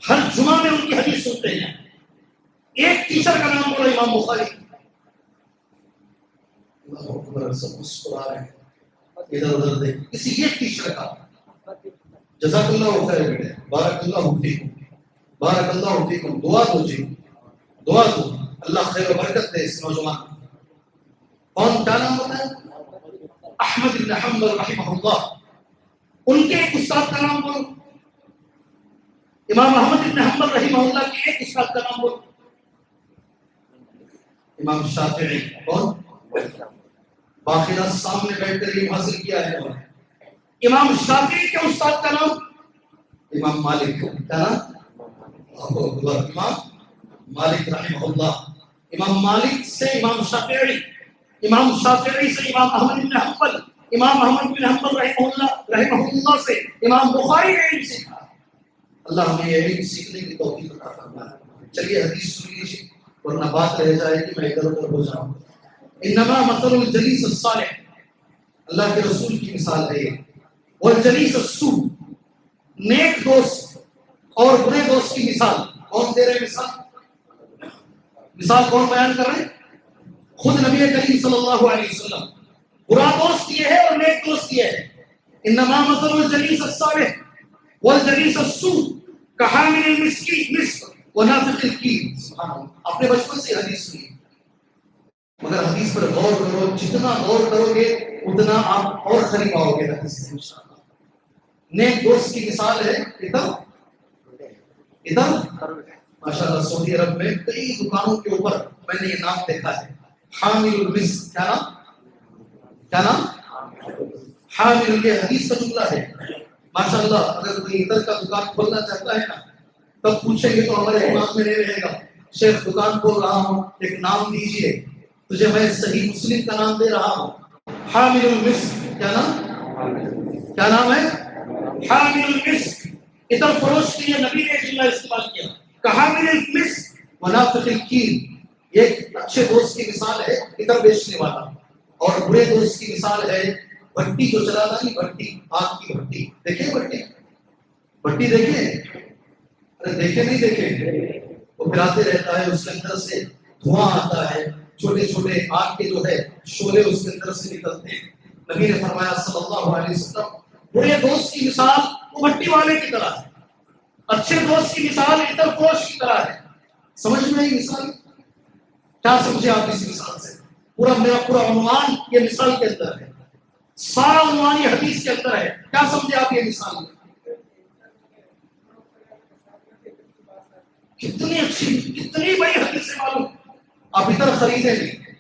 ہر جمعہ میں ان کی حدیث سنتے ہیں. ایک ٹیچر کا نام بولا امام بخاری. اللہ اکبر، سب مسکرا رہے ہیں ادھر ادھر دیکھ. کسی ایک ٹیچر کا جزاک اللہ خیر بیٹے، بارک اللہ فیکم، بارک اللہ فیکم. دعا دو جی، دعا دو، اللہ خیر و برکت دے اس نوجوان. کون کیا نام ہوتا ہے؟ احمد بن حنبل رحمہ اللہ. ان کے ایک استاد کا نام بولو. امام احمد بن حنبل رحمہ اللہ کے ایک استاد کا نام بولو. امام شافعی. کون؟ باقیدہ سامنے بیٹھ کر علم حاصل کیا ہے. امام شافعی کے استاد کا نام امام مالک. کیا نام؟ امام مالک رحمہ اللہ. امام مالک سے امام شافعی، امام شافعی سے امام احمد بن حنبل، امام احمد بن حنبل رحمہ اللہ سے امام بخاری نے علم سیکھا. اللہ ہمیں یہ علم سیکھنے کی توفیق عطا فرمائے. چلیے حدیث سن لیجیے ورنہ بات رہ جائے کہ میں ادھر ادھر ہو جاؤں. انما مثل الجلیس الصالح، اللہ کے رسول کی مثال ہے یہ. والجلیس السوء، نیک دوست اور برے دوست کی مثال. کون دے رہے مثال؟ مثال کون بیان کر رہے ہیں؟ خود نبی کریم صلی اللہ علیہ وسلم. برا دوست یہ ہے اور نیک دوست یہ ہے. انما مثل الجلیس الصالح والجلیس السوء کحامل المسک ونافخ الکیر. سبحان اللہ، اپنے بچپن سے حدیث سنی، مگر حدیث پر غور کرو. جتنا غور کرو گے اتنا آپ اور قریب آؤ گے حدیث سے انشاءاللہ. نیک دوست کی مثال ہے ادھر ماشاءاللہ سعودی عرب میں کئی دکانوں کے اوپر میں نے یہ نام دیکھا ہے، حامل المسک. کیا نام؟ کیا نام؟ حامل. یہ حدیث کا جملہ ہے ماشاءاللہ. اگر کوئی ادھر کا دکان کھولنا چاہتا ہے نا تب پوچھیں گے تو ہمارے دماغ میں نہیں رہے گا، شیخ دکان کھول رہا ہوں ایک نام دیجئے. تجھے میں صحیح مسلم کا نام دے رہا ہوں، حامل المسک. کیا نام؟ کیا نام ہے؟ حامل المسک. ادھر فروش کے لیے نبی نے جملہ استعمال کیا کہ حامل المسک ونافخ الکیر. ایک اچھے دوست کی مثال ہے ادھر بیچنے والا، اور برے دوست کی مثال ہے بھٹی جو چلاتا نہیں، بھٹی، آگ کی بھٹی. دیکھیں بھٹی، بھٹی دیکھیں؟ ارے دیکھیں نہیں دیکھیں؟ وہ پھراتے رہتا ہے، اس کے اندر سے دھواں آتا ہے، چھوٹے چھوٹے آگ کے جو ہے شعلے اس کے اندر سے نکلتے ہیں. نبی نے فرمایا صلی اللہ علیہ وسلم برے دوست کی مثال وہ بھٹی والے کی طرح ہے، اچھے دوست کی مثال عطر فروش کی طرح ہے. سمجھ میں آئی مثال؟ کیا سمجھے آپ اس مثال سے؟ میرا پورا عنوان یہ مثال کے اندر ہے، سارا عنوان یہ حدیث کے اندر ہے. کیا سمجھے آپ یہ مثال میں؟ کتنی اچھی، کتنی بڑی حدیث سے معلوم. آپ ادھر خریدیں نہیں،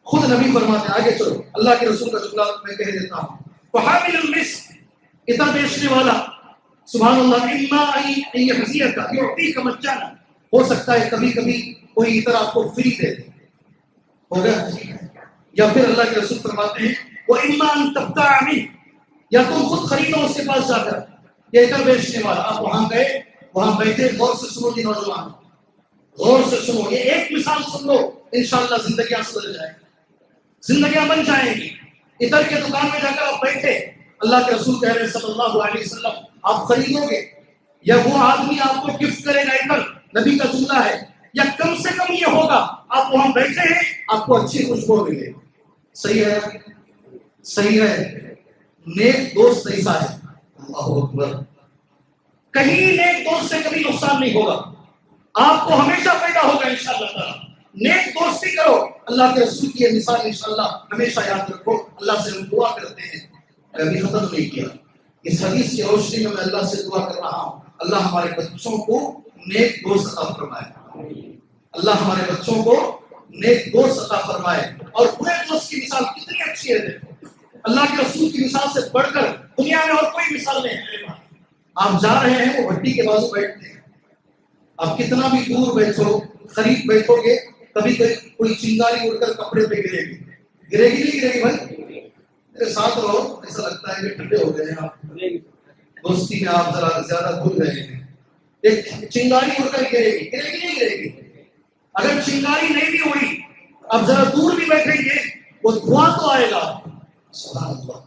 خود نبی فرماتے ہیں. آگے چلو، اللہ کے رسول کا جملہ میں کہہ دیتا ہوں. وحامل المسک، ادھر بیچنے والا، سبحان اللہ. اما ان یحزیک یعطیک مجانا، ہو سکتا ہے کبھی کبھی کوئی ادھر آپ کو فری دے دے، ہوگا. یا پھر اللہ کے رسول فرماتے ہیں وہ اما ان تبتاع منہ، یا تم خود خریدو اس کے پاس جا کر. یہ ادھر بیچنے والا، آپ وہاں گئے، وہاں بیٹھے، غور سے سنو جی نوجوان، غور سے سنو. یہ ایک مثال سن لو، انشاءاللہ زندگیاں سدھر جائیں، زندگیاں بن جائیں گی. ادھر کے دکان میں جا کر آپ بیٹھے، اللہ کے رسول کہہ رہے ہیں صلی اللہ علیہ وسلم آپ خریدو گے یا وہ آدمی آپ کو گفٹ کرے گا ادھر. نبی کا جملہ ہے یا کم سے کم یہ ہوگا آپ وہاں بیٹھے ہیں آپ کو اچھی خوشبو ملے. صحیح ہے صحیح ہے. نیک دوست ایسا ہے اللہ اکبر کہیں نیک دوست سے کبھی نقصان نہیں ہوگا آپ کو ہمیشہ پیدا ہوگا انشاءاللہ تعالی. نیک دوستی کرو. اللہ کے رسول کی یہ مثال انشاءاللہ ہمیشہ یاد رکھو. اللہ سے ہم دعا کرتے ہیں میں ابھی ختم نہیں کیا اس حدیث کی روشنی میں اللہ سے دعا کر رہا ہوں اللہ ہمارے بچوں کو نیک دوست عطا فرمائے. اللہ ہمارے بچوں کو نیک دوست عطا فرمائے. اور برے دوست کی مثال کتنی اچھی ہے دیکھو اللہ کے رسول کی مثال سے بڑھ کر دنیا میں اور کوئی مثال نہیں ہے. آپ جا رہے ہیں وہ بھٹی کے بازو بیٹھتے ہیں. آپ کتنا بھی دور بیٹھو قریب بیٹھو گے کبھی کوئی چنگاری اڑ کر کپڑے پہ گرے گی نہیں گرے گی بھائی. میرے ساتھ رہو ایسا لگتا ہے کہ ٹھنڈے ہو گئے ہیں آپ دوستی میں آپ ذرا زیادہ بھول گئے ہیں. ایک چنگاری اڑ کر گرے گی نہیں گرے گی. اگر چنگاری نہیں بھی اڑی اب ذرا دور بھی بیٹھیں گے وہ دھواں تو آئے گا. سبحان اللہ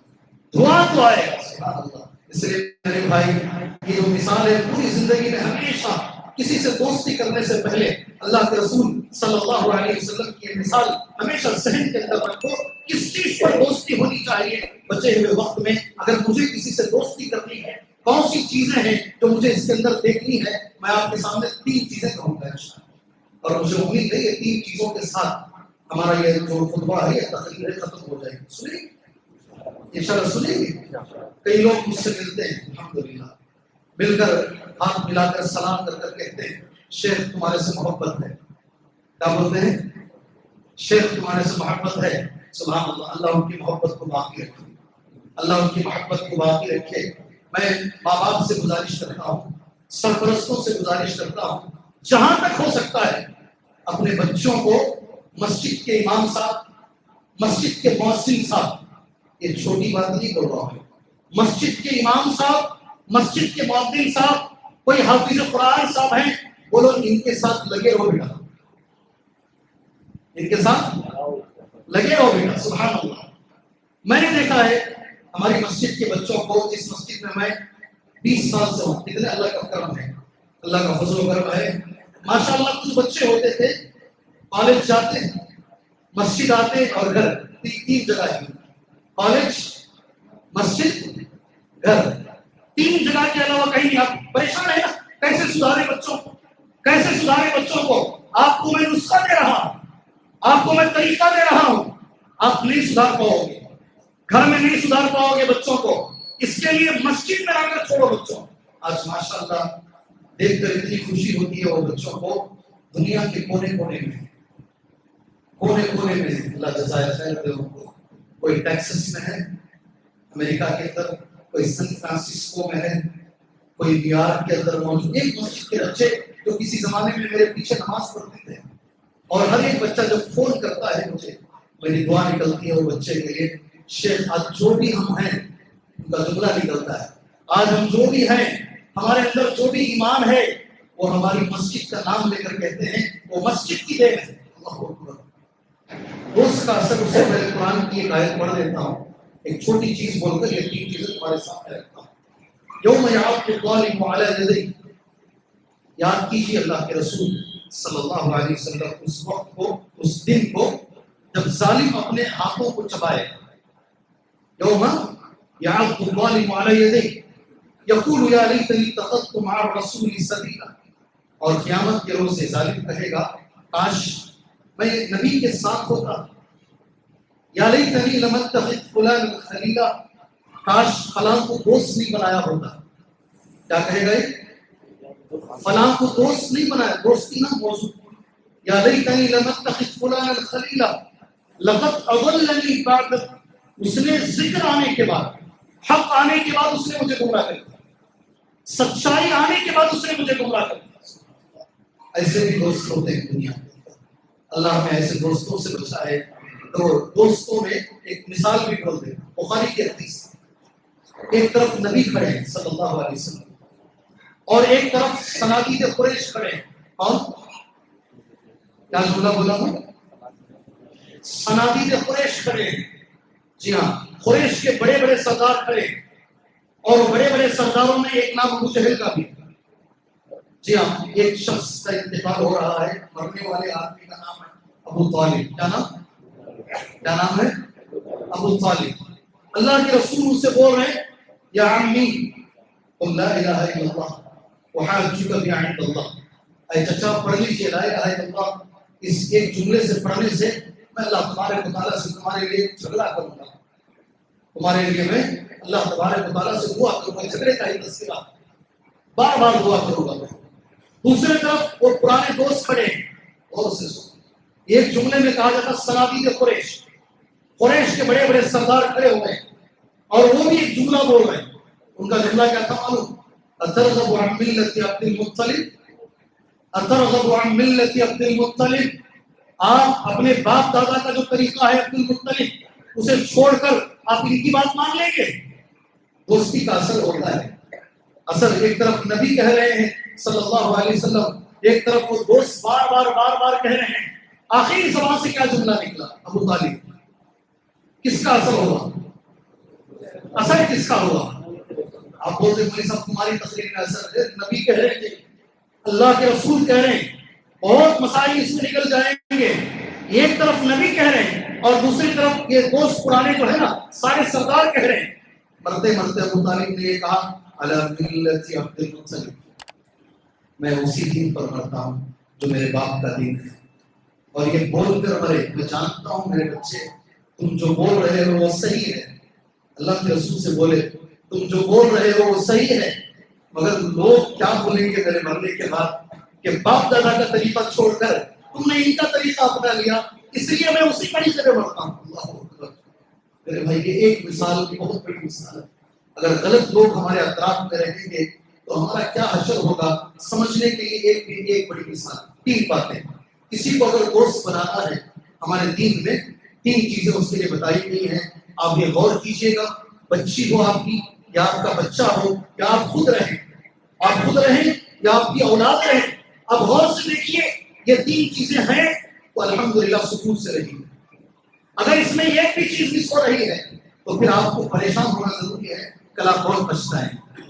دھواں تو آئے گا. سبحان اللہ. اس لیے میرے بھائی یہ جو مثال ہے پوری زندگی میں ہمیشہ کسی سے دوستی کرنے سے پہلے اللہ کے رسول صلی اللہ علیہ وسلم کی مثال ہمیشہ ذہن کے اندر رکھو. کس چیز پر دوستی ہونی چاہیے بچے ہوئے وقت میں. اگر مجھے کسی سے دوستی کرنی ہے کون سی چیزیں ہیں جو مجھے اس کے اندر دیکھنی ہے میں آپ کے سامنے 3 چیزیں کہوں گا اور مجھے امید ہے یہ 3 چیزوں کے ساتھ ہمارا یہ جو خطبہ ہے یہ تقریر ہے ختم ہو جائے گی. سنیں انشاءاللہ سنیں گے. کئی لوگ مجھ سے ملتے ہیں الحمدللہ مل کر ہاتھ ملا کر سلام کر کر کہتے ہیں شیخ تمہارے سے محبت ہے. کیا بولتے ہیں شیخ تمہارے سے محبت ہے. سبحان اللہ. اللہ ان کی محبت کو باقی رکھے اللہ ان کی محبت کو باقی رکھے. میں ماں باپ سے گزارش کرتا ہوں سرپرستوں سے گزارش کرتا ہوں جہاں تک ہو سکتا ہے اپنے بچوں کو مسجد کے امام صاحب مسجد کے مؤذن صاحب یہ چھوٹی بات نہیں بول رہا ہوں مسجد کے امام صاحب مسجد کے مؤذن صاحب کوئی حافظ قرآن صاحب ہیں بولو ان کے ساتھ لگے رہو بیٹا ان کے ساتھ لگے رہو بیٹا. سبحان اللہ. میں نے دیکھا ہے ہماری مسجد کے بچوں کو جس مسجد میں 20 سال سے ہوں کتنے اللہ کا کرم ہے اللہ کا فضل و کرم ہے ماشاءاللہ. کچھ بچے ہوتے تھے کالج جاتے مسجد آتے اور گھر 3 جگہ ہے کالج مسجد گھر 3 جگہ کے علاوہ کہیں نہیں. آپ پریشان ہے نا کیسے سدھارے بچوں کو. آپ کو میں نسخہ دے رہا ہوں آپ کو میں طریقہ دے رہا ہوں آپ نہیں سدھار پاؤ گے گھر میں نہیں سدھار پاؤ گے بچوں کو. اس کے لیے مسجد میں لا کر چھوڑو بچوں. آج ماشاءاللہ دیکھ کر اتنی خوشی ہوتی ہے وہ بچوں کو دنیا کے کونے کونے میں اللہ جزائے خیر دے ان کو. کوئی ٹیکسس میں ہے امریکہ کے اندر کوئی سن فرانسسکو میں ہے کوئی نیو یارک کے اندر موجود. ایک مسجد کے بچے جو کسی زمانے میں میرے پیچھے نماز پڑھتے تھے اور ہر ایک بچہ جب فون کرتا ہے مجھے میری دعا نکلتی ہے وہ بچے کے لیے شیخ آج جو بھی ہم ہیں ان کا جملہ نکلتا ہے آج ہم جو بھی ہیں ہمارے اندر جو بھی ایمان ہے وہ ہماری مسجد کا نام لے کر کہتے ہیں وہ مسجد کی دین ہے. اللہ اکبر. دوست کا اثر اس سے پہلے قرآن کی ایک آیت پڑھ دیتا ہوں ایک چھوٹی چیز بول کر یہ 3 چیزیں تمہارے سامنے رکھتا ہوں. یوم یعض الظالم علی یدیہ یاد کیجیے اللہ کے رسول صلی اللہ علیہ وسلم اس وقت کو اس دن کو جب ظالم اپنے ہاتھوں کو چبائے. یوم یعض الظالم علی یدیہ یقول یا لیتنی اتخذت مع الرسول سبیلا. اور قیامت کے روز ظالم کہے گا کاش میں نبی کے ساتھ ہوتا. یا لیتنی لم اتخذ فلان خلیلا کاش فلاں کو دوست نہیں بنایا ہوتا. کیا کہے گا فلاں کو دوست نہیں بنایا دوستی نہ موضوع. یا لیتنی لم اتخذ فلان خلیلا لقد اضلنی بعد. اس نے ذکر آنے کے بعد حق آنے کے بعد اس نے مجھے گمراہ کر دیا سچائی آنے کے بعد اس نے مجھے گمراہ کر دیا. ایسے بھی دوست ہوتے ہیں دنیا میں اللہ ہمیں ایسے دوستوں سے بچائے. تو دوستوں میں ایک مثال بھی بول دیں بخاری کی حدیث ایک طرف نبی کھڑے ہیں صلی اللہ علیہ وسلم اور ایک طرف صنادید قریش کھڑے ہیں. کون کیا جملہ بولا ہوں صنادید قریش کھڑے ہیں. جی ہاں قریش کے بڑے بڑے سردار کھڑے ہیں اور بڑے بڑے سرداروں میں ایک نام ابو جہل کا بھی جی ہاں، ایک شخص کا انتقال ہو رہا ہے، مرنے والے آدمی کا نام ہے ابو طالب. کیا نام ہے؟ ابو طالب. اللہ کے رسول اس سے بول رہے ہیں یا عمی قل لا الہ الا اللہ وحاجک بها عند اللہ. اے چچا پڑھ لیجیے لا الہ الا اللہ. اس ایک جملے سے پڑھنے سے میں اللہ تبارک و تعالیٰ سے تمہارے لیے جھگڑا کروں گا. تمہارے لیے میں اللہ تبارک و تعالیٰ سے دعا کروں گا، جھگڑے کا ہی تذکرہ بار بار دعا کروں گا میں. دوسری طرف وہ پرانے دوست کھڑے ہیں اور اسے ایک جملے میں کہا جاتا سنادید قریش، قریش کے بڑے بڑے سردار کھڑے ہوئے ہیں اور وہ بھی ایک جملہ بول رہے ہیں. ان کا جملہ کیا تھا معلوم؟ اترغب عن ملت عبد المطلب، اترغب عن ملت عبد المطلب. آپ اپنے باپ دادا کا جو طریقہ ہے عبد المطلب اسے چھوڑ کر آپ ان کی بات مان لیں گے؟ دوستی کا اثر ہوتا ہے. اثر ایک طرف نبی کہہ رہے ہیں صلی اللہ علیہ وسلم، ایک طرف وہ دوست بار بار کہہ رہے ہیں. آخری زبان سے کیا جملہ نکلا؟ ابو طالب. کس کا اثر ہوا؟ اثر کس کا ہوا؟ آپ بولتے ہیں مولوی صاحب تمہاری تقریر کا اثر ہے. نبی کہہ رہے تھے، اللہ کے رسول کہہ رہے ہیں، بہت مسائل اس میں نکل جائیں گے. ایک طرف نبی کہہ رہے ہیں اور دوسری طرف یہ دوست پرانے جو ہے نا سارے سردار کہہ رہے ہیں. مرتے مرتے ابو طالب نے یہ کہا علی ملت عبد المطلب، میں اسی دین پر مرتا ہوں جو میرے باپ کا دین ہے. اور یہ بول کر مرے. میں جانتا ہوں میرے بچے تم جو بول رہے ہو وہ صحیح ہے. اللہ کے رسول سے بولے تم جو بول رہے ہو وہ صحیح ہے، مگر لوگ کیا بولیں گے میرے مرنے کے بعد کہ باپ دادا کا طریقہ چھوڑ کر تم نے ان کا طریقہ اپنا لیا، اس لیے میں اسی طریقے سے مرتا ہوں. اللہ اکبر. میرے بھائی یہ ایک مثال کی بہت بڑی مثال ہے. اگر غلط لوگ ہمارے اطراف میں رہیں گے تو ہمارا کیا حشر ہوگا سمجھنے کے لیے ایک بڑی مثال. 3 باتیں. کسی کو اگر دوست بنانا ہے ہمارے دین میں 3 چیزیں اس کے لیے بتائی گئی ہیں. آپ یہ غور کیجئے گا، بچی ہو آپ کی یا آپ کا بچہ ہو یا آپ خود رہیں یا آپ کی اولاد رہیں، اب غور سے دیکھیے یہ 3 چیزیں ہیں تو الحمدللہ سکون سے رہیے. اگر اس میں ایک بھی چیز مس ہو رہی ہے تو پھر آپ کو پریشان ہونا ضروری ہے. کل آپ بہت پچھتائیں گے.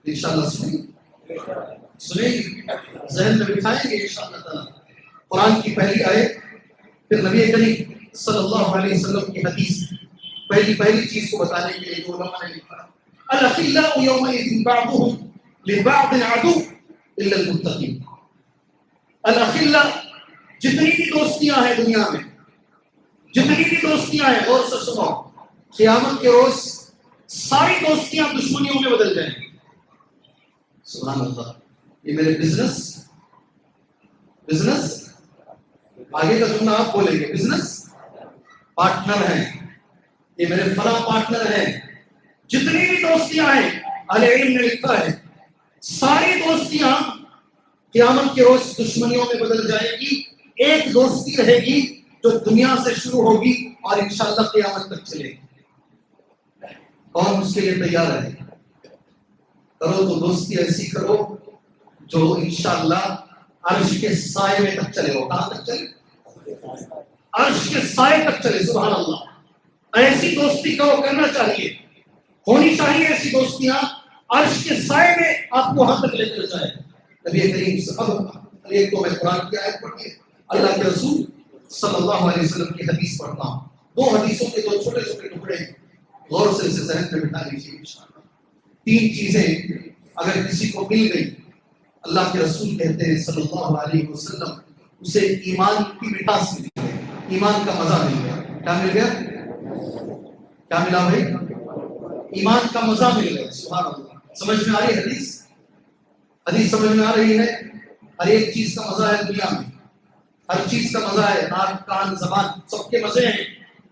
انشاءاللہ سنیں گے، ذہن میں بٹھائیں گے انشاءاللہ تعالیٰ. قرآن کی پہلی آیت، پھر نبی کریم صلی اللہ علیہ وسلم کی حدیث. پہلی چیز کو بتانے کے لیے جو علماء نے لکھا الاخلاء یومئذ بعضهم لبعض عدو الا المتقین. الاخلاء جتنی بھی دوستیاں ہیں دنیا میں، جتنی بھی دوستیاں ہیں، اور سے سنو، قیامت کے روز ساری دوستیاں دشمنیوں میں بدل جائیں گی. سبحان اللہ. یہ میرے بزنس آگے کا جملہ آپ بولیں گے، بزنس پارٹنر ہیں، یہ میرے فلاں پارٹنر ہیں. جتنی بھی دوستیاں ہیں اہل علم نے لکھا ہے ساری دوستیاں قیامت کے روز دشمنیوں میں بدل جائے گی. ایک دوستی رہے گی جو دنیا سے شروع ہوگی اور انشاءاللہ قیامت تک چلے گی. کون اس کے لیے تیار ہے؟ کرو تو دوستی ایسی کرو جو انشاءاللہ عرش کے سائے میں تک چلے. ہو کہاں تک چلے؟ عرش کے سائے تک چلے. سبحان اللہ. ایسی دوستی کرنا چاہیے، ہونی چاہیے ایسی دوستیاں عرش کے سائے میں آپ کو وہاں تک لے کر جائے. نبی کریم صلی اللہ علیہ وسلم کو میں قرآن کی آیت پڑھ کے اللہ کے رسول صلی اللہ علیہ وسلم کی حدیث پڑھتا ہوں. 2 حدیثوں کے 2 چھوٹے چھوٹے ٹکڑے غور سے اسے ذہن میں بٹھا لیجیے انشاءاللہ. 3 چیزیں اگر کسی کو مل گئی، اللہ کے رسول کہتے ہیں صلی اللہ علیہ وسلم اسے ایمان کی مٹھاس مل گئی، ایمان کا مزہ مل گیا. کیا مل گیا؟ کیا ملا بھائی؟ ایمان کا مزہ مل گیا. سبحان اللہ. سمجھ میں آ رہی حدیث سمجھ میں آ رہی ہے. ہر ایک چیز کا مزہ ہے دنیا میں، ہر چیز کا مزہ ہے، ناک کان زبان سب کے مزے ہیں.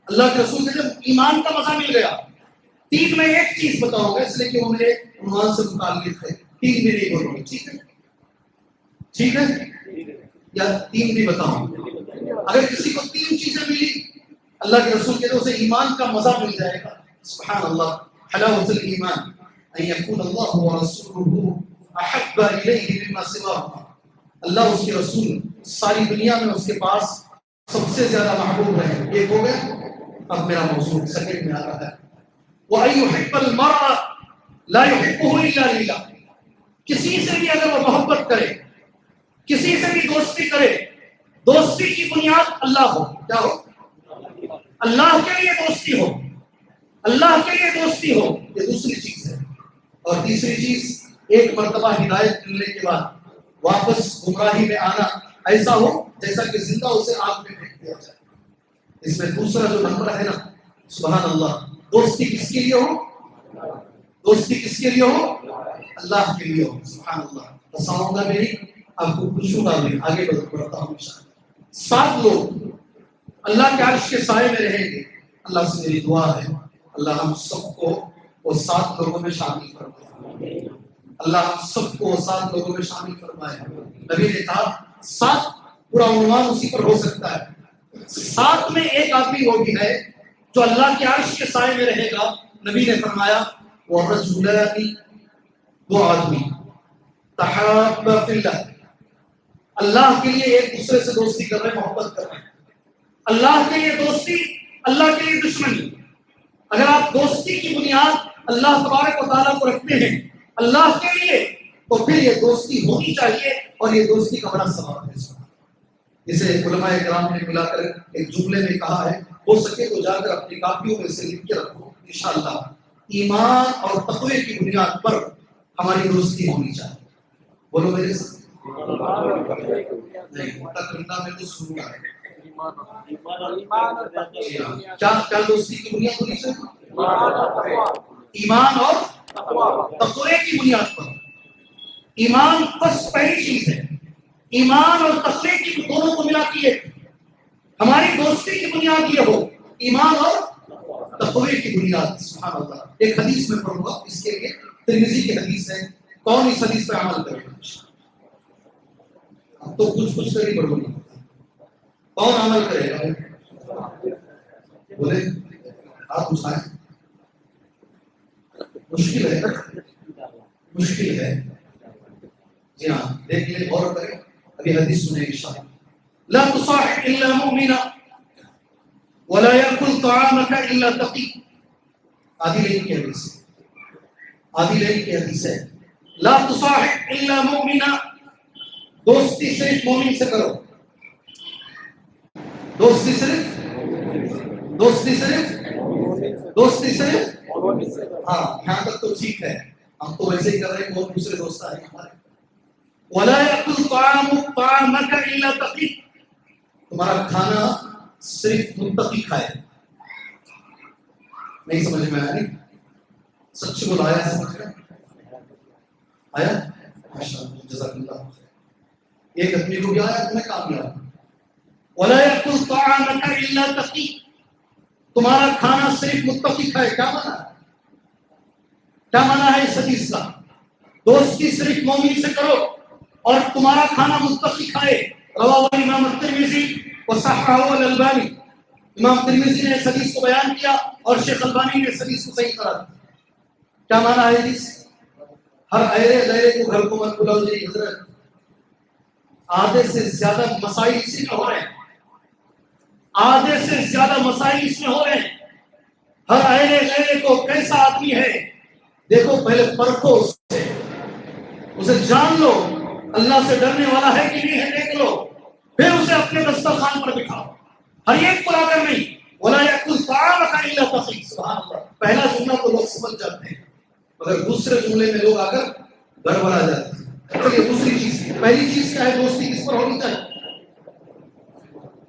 اللہ کے رسول کہتے ہیں ایمان کا مزہ مل گیا. 3 میں ایک چیز بتاؤں گا اس لیے کہ وہ میرے عنوان سے متعلق ہے. 3 بھی نہیں بولوں گا. ٹھیک ہے یا 3 بھی بتاؤں؟ اگر کسی کو 3 چیزیں ملی اللہ کے رسول کہتے ہیں اسے ایمان کا مزہ مل جائے گا. سبحان اللہ. حلاوت الایمان ان یکون اللہ ورسولہ احب الیہ مما سواہما. اللہ اس کے رسول ساری دنیا میں اس کے پاس سب سے زیادہ محبوب ہے. ایک ہو گیا. اب میرا موضوع سیکنڈ میں آ رہا ہے. وَأَن يُحِبَّ الْمَرْءَ لَا يُحِبُّهُ إِلَّا لِلَّهِ. کسی سے بھی اگر وہ محبت کرے کسی سے بھی دوستی کرے، دوستی کی بنیاد اللہ ہو. کیا ہو؟ اللہ کے لیے دوستی ہو، اللہ کے لیے دوستی ہو، یہ دوسری چیز ہے. اور تیسری چیز، ایک مرتبہ ہدایت ملنے کے بعد واپس گمراہی میں آنا ایسا ہو جیسا کہ زندہ اسے آگ میں پھینک دیا جائے. اس میں دوسرا جو نمبر ہے نا، سبحان اللہ، دوستی کس کے لیے ہو؟ دوستی کس کے لیے ہو؟ اللہ کے لیے ہو. سبحان اللہ. بتاؤں گا میری، آپ کو پوچھوں گا میں، آگے بڑھتا ہوں انشاءاللہ. 7 لوگ اللہ کے عرش کے سائے میں رہیں گے. اللہ سے میری دعا ہے اللہ ہم سب کو وہ 7 لوگوں میں شامل فرمائے. اللہ ہم سب کو 7 لوگوں میں شامل فرمائے. نبی نے کہا 7 پورا عنوان اسی پر ہو سکتا ہے. 7 میں ایک آدمی وہ بھی ہے جو اللہ کے عرش کے سائے میں رہے گا. نبی نے فرمایا وَرَجُلَانِ، 2 آدمی تحابا فی اللہ، اللہ کے لیے ایک دوسرے سے دوستی کر رہے ہیں، محبت کر رہے ہیں. اللہ کے لیے دوستی، اللہ کے لیے دشمنی. اگر آپ دوستی کی بنیاد اللہ تبارک و تعالیٰ کو رکھتے ہیں اللہ کے لیے، تو پھر یہ دوستی ہونی چاہیے اور یہ دوستی کا بڑا ثواب ہے. جسے علماء کرام نے ملا کر ایک جملے میں کہا ہے، ہو سکے تو جا کر اپنی کاپیوں میں سے لکھ کے رکھو انشاءاللہ، ایمان اور تقوی کی بنیاد پر ہماری دوستی ہونی چاہیے. بولو میرے ساتھ. نہیں تقریبا میں تو سنوں گا. کیا دوستی کی بنیاد ہونی چاہیے؟ ایمان اور تقوی کی بنیاد پر. ایمان بس پہلی چیز ہے. ایمان اور تقوی کی دونوں کو ملا کے ہماری دوستی کی بنیاد یہ ہو، ایمان اور تقوی کی بنیاد. سبحان اللہ. ایک حدیث میں پڑھوں گا، اس کے لیے ترمذی کی حدیث ہے. کون اس حدیث پہ عمل کرے گا؟ اب تو کچھ کر ہی پڑھوں گا. کون عمل کرے گا؟ بولے آپ اٹھائیں. مشکل ہے، مشکل ہے. جی ہاں دیکھیے، غور کریں. ابھی حدیث سنیں انشاءاللہ. لا تصاحب الا مؤمنا ولا ياكل طعامك الا تقي. عادل کی حدیث ہے، عادل کی حدیث ہے. لا تصاحب الا مؤمنا، دوستی صرف مومن سے کرو. دوستی صرف ہاں یہاں تک تو ٹھیک ہے. ہم تو ویسے ہی کر رہے ہیں، بہت دوسرے دوست آئے ہمارے. ولا يأكل طعامك الا تقي، تمہارا کھانا صرف متقی کھائے. نہیں سمجھ میں آیا؟ نہیں سچ بولا، سمجھ میں آیا؟ ماشاءاللہ جزاک اللہ. ایک آدمی کو بھی آیا تمہیں کامیاب. ولا يأكل طعامك الا تقي، تمہارا کھانا صرف متقی کھائے. کیا مانا ہے؟ کیا مانا ہے اس حدیث کا؟ دوستی صرف مومن سے کرو اور تمہارا کھانا متقی کھائے. رواہ امام الترمذی وصححہ الالبانی. امام ترمذی نے اس حدیث کو بیان کیا اور شیخ البانی نے اس حدیث کو صحیح قرار دیا. کیا مانا ہے حدیث؟ ہر ایرے لیرے کو گھر کو مت بلاؤ جی حضرت. آدھے سے زیادہ مسائل اسی میں ہو رہے ہیں، آدھے سے زیادہ مسائل اس میں ہو رہے ہیں. ہر ایرے لیرے کو کیسا آدمی ہے دیکھو، پہلے پرکھو اسے جان لو، اللہ سے ڈرنے والا ہے کہ نہیں ہے دیکھ لو، پھر اسے اپنے دسترخوان پر بٹھاؤ. ہر ایک کو آ کر نہیں. ولا يأكل طعامك الا تقي. سبحان اللہ. پہلا جملہ تو لوگ سمجھ جاتے ہیں، مگر دوسرے جملے میں لوگ آ کر گڑبڑا جاتے ہیں. چلیے دوسری چیز، پہلی چیز کیا ہے؟ دوستی کس پر ہونی چاہیے؟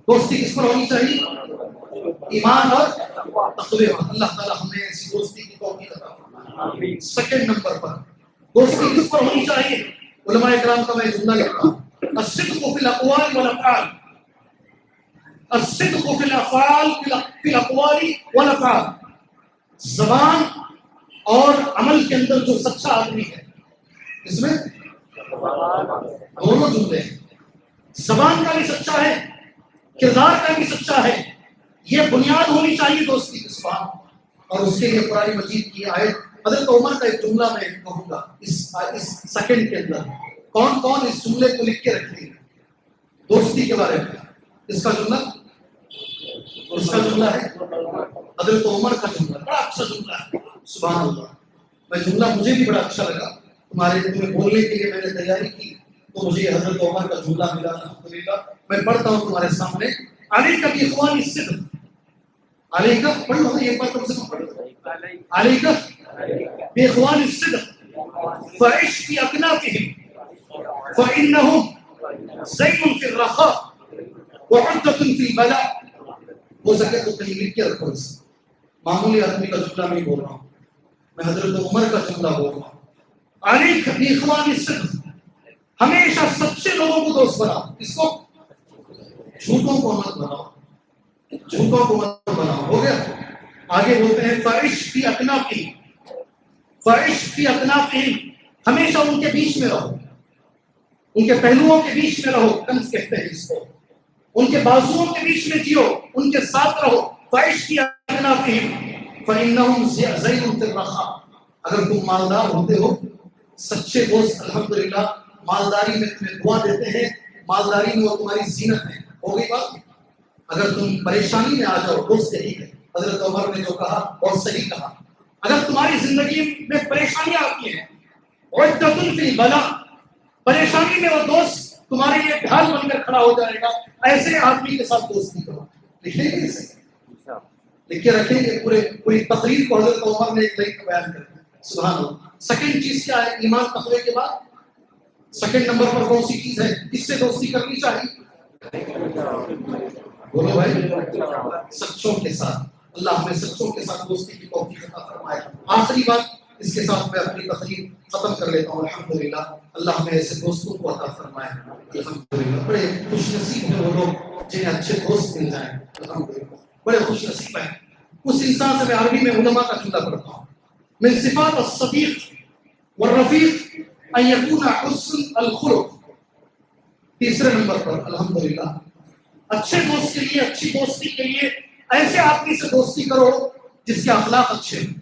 دوستی کس پر ہونی چاہیے؟ ایمان اور تقوی. اللہ تعالی ہمیں ایسی دوستی کی توفیق عطا فرمائے. سیکنڈ نمبر پر دوستی کس پر ہونی چاہیے؟ علماء کرام کا میں جملہ لکھتا ہوں، الصدق فی الاقوال والافعال. الصدق فی الاقوال والافعال. زبان اور عمل کے اندر جو سچا آدمی ہے، اس میں دونوں جملے ہیں. زبان کا بھی سچا ہے، کردار کا بھی سچا ہے. یہ بنیاد ہونی چاہیے دوستی کی. سبحان. اور اس کے لیے قرآن مجید کی آیت، حضرت عمر کا ایک جملہ میں کہوں گا اس سیکنڈ کے اندر. کون کون اس جملے کو لکھ کے رکھتے ہیں دوستی کے بارے میں؟ اس کا جملہ ہے حضرت عمر کا جملہ، بڑا اچھا جملہ ہے. سبحان اللہ. میں جملہ مجھے بھی بڑا اچھا لگا. تمہیں بولنے کے لیے میں نے تیاری کی، تو مجھے حضرت عمر کا جملہ ملا الحمدللہ، میں پڑھتا ہوں تمہارے سامنے. علیک باخوان الصدق، علیک پڑھ لو ایک بار تم سے پڑھ لو. علیک باخوان الصدق فعش فی اکنافہم فانہم زین فی الرخاء وعدۃ فی البلاء. ہو سکے تو کہیں لکھ کے رکھو اس. معمولی آدمی کا جملہ نہیں بول رہا ہوں، میں حضرت عمر کا جملہ بول رہا ہوں. علیک باخوان الصدق، ہمیشہ سچے لوگوں کو دوست بناؤ. اس کو جھوٹوں کو مت بناؤ، جھوٹوں کو مت بناؤ. ہو گیا. آگے بولتے ہیں فعش فی اکنافہم، فعش فی اکنافہم، ہمیشہ ان کے بیچ میں رہو، ان کے پہلوؤں کے بیچ میں رہو. کنز کہتے ہیں اس کو. ان کے بازوؤں کے بیچ میں جیو، ان کے ساتھ رہو. فعش فی اکنافہم فانہم زین فی الرخاء. اگر تم مالدار ہوتے ہو، سچے دوست الحمدللہ مالداری میں تمہیں دعا دیتے ہیں، مالداری میں وہ تمہاری زینت ہے. ہو گئی بات. اگر تم پریشانی میں آ جاؤ، دوست یہی ہے. حضرت عمر نے جو کہا اور صحیح کہا. اگر تمہاری زندگی میں پریشانیاں آتی ہیں، عدۃ فی البلاء، پریشانی میں وہ دوست تمہارے لیے ڈھال بن کر کھڑا ہو جائے گا. ایسے آدمی کے ساتھ دوستی کرو. لکھیں گے اسے، لکھ کے رکھیں گے. پوری تقریر کو حضرت عمر نے ایک لائن میں بیان کر دیا. سبحان اللہ. سیکنڈ چیز کیا ہے ایمان تقوی کے بعد؟ سیکنڈ نمبر پر کون سی چیز ہے؟ کس سے دوستی کرنی چاہیے؟ بولو بھائی. سچوں کے ساتھ. اللہ ہمیں سچوں کے ساتھ دوستی کی توفیق عطا فرمائے. آخری بات اس کے ساتھ میں اپنی تقریر ختم کر لیتا ہوں. الحمدللہ اللہ ہمیں ایسے دوستوں کو عطا فرمائے. الحمدللہ بڑے خوش نصیب ہیں وہ لوگ جنہیں اچھے دوست مل جائیں. الحمدللہ بڑے خوش نصیب ہیں. اس انسان سے میں عربی میں علماء کا جملہ پڑھتا ہوں. من صفات الصدیق والرفیق ان یکون حسن الخلق. تیسرے نمبر پر الحمدللہ اچھے دوست کے لیے، اچھی دوستی کے لیے ایسے آدمی سے دوستی کرو جس کے اخلاق اچھے ہیں.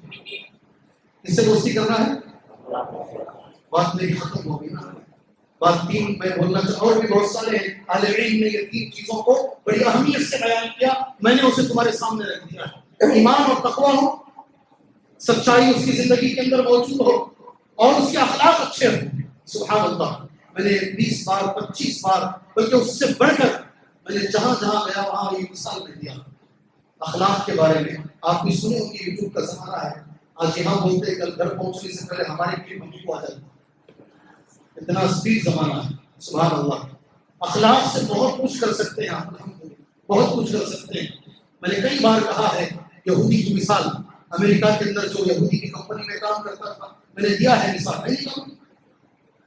اس سے دوستی کرنا ہے. بات میری ختم ہو گئی نا. بات تین میں بولنا چاہتا ہوں، اور بھی بہت سارے اہل علم نے یہ تین چیزوں کو بڑی اہمیت سے بیان کیا. میں نے اسے تمہارے سامنے رکھ دیا. ایمان اور تقویٰ ہو، سچائی اس کی زندگی کے اندر موجود ہو، اور اس کے اخلاق اچھے ہوں. سبحان اللہ. میں نے 20 بار 25 بار بلکہ اس سے بڑھ کر میں نے جہاں جہاں گیا وہاں یہ مثال دے دیا اخلاق کے بارے میں. آپ بھی سنے ہوں کہ یوٹیوب کا زمانہ ہے. آج یہاں بولتے کل گھر پہنچنے سے پہلے ہمارے کلپ ہم کو آ جاتا. اتنا اسپیڈ زمانہ ہے. سبحان اللہ. اخلاق سے بہت کچھ کر سکتے ہیں آپ، بہت کچھ کر سکتے ہیں. میں نے کئی بار کہا ہے یہودی کی مثال. امریکہ کے اندر جو یہودی کی کمپنی میں کام کرتا تھا، میں نے دیا ہے مثال. نہیں کام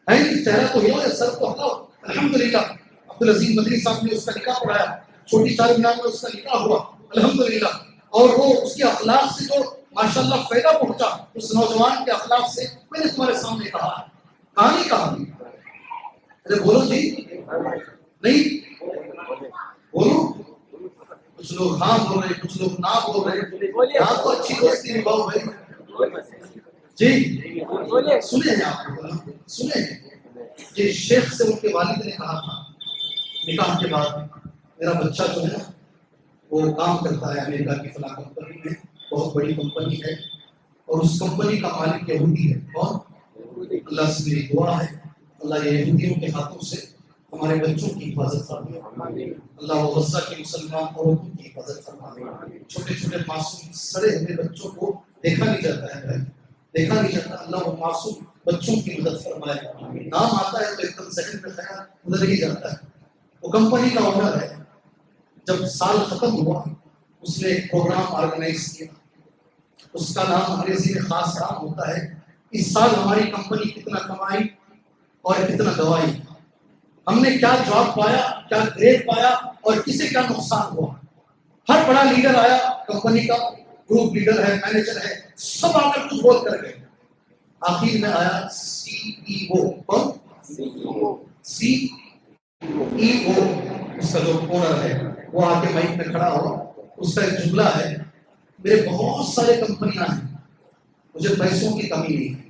ہے نہیں، چہرہ تو ہو یا سر تو ہٹاؤ. الحمدللہ عبدالعزیز مدنی صاحب نے اس کا نکاح پڑھایا، چھوٹی چار مینار میں اس کا نکاح ہوا الحمدللہ. اور وہ اس کے اخلاق سے جو ماشاءاللہ فائدہ پہنچا اس نوجوان کے اخلاق سے، میں نے تمہارے سامنے کہا ہے. کہاں نہیں کہا؟ ارے بولو جی. نہیں بولو. کچھ لوگ ہاں بول رہے، کچھ لوگ نہ بول رہے. یہاں تو اچھی دوستی نبھاؤ بھائی. جی سنے ہیں آپ، سنے یہ شیخ سے ان کے والد نے کہا تھا نکاح کے بعد، میرا بچہ جو ہے وہ کام کرتا ہے امریکہ کی فلاں کمپنی میں، بہت بڑی کمپنی ہے، اور اس کمپنی کا مالک یہودی ہے. اور اللہ سے میری دعا ہے اللہ یہ یہودیوں کے ہاتھوں سے ہمارے بچوں کی حفاظت فرمائے. اللہ وہ غزہ کے مسلمان عورتوں کی حفاظت فرمائے. چھوٹے چھوٹے معصوم سڑے ہوئے بچوں کو دیکھا نہیں جاتا ہے بھائی، دیکھا نہیں جاتا. اللہ وہ معصوم بچوں کی مدد فرمائے. نام آتا ہے تو ایک دم ذہن میں خیال گزر ہی جاتا ہے. وہ کمپنی کا آنر ہے. جب سال ختم ہوا اس نے ایک پروگرام آرگنائز کیا. اس کا نام انگریزی میں خاص نام ہوتا ہے اس سال ہماری کمپنی کتنا کمائی اور کتنا گوائی، ہم نے کیا جاب پایا، کیا گریڈ پایا، اور کسے کیا نقصان ہوا. ہر بڑا لیڈر آیا کمپنی کا، گروپ لیڈر ہے، مینیجر ہے، سب آ کر کچھ بول کر گئے. آخر میں آیا سی ای او. کون؟ سی ای او. اس کا جو اونر ہے وہ آ کے مائک میں کھڑا ہوا. اس کا ایک جملہ ہے، میرے بہت سارے کمپنیاں ہیں، مجھے پیسوں کی کمی نہیں ہے.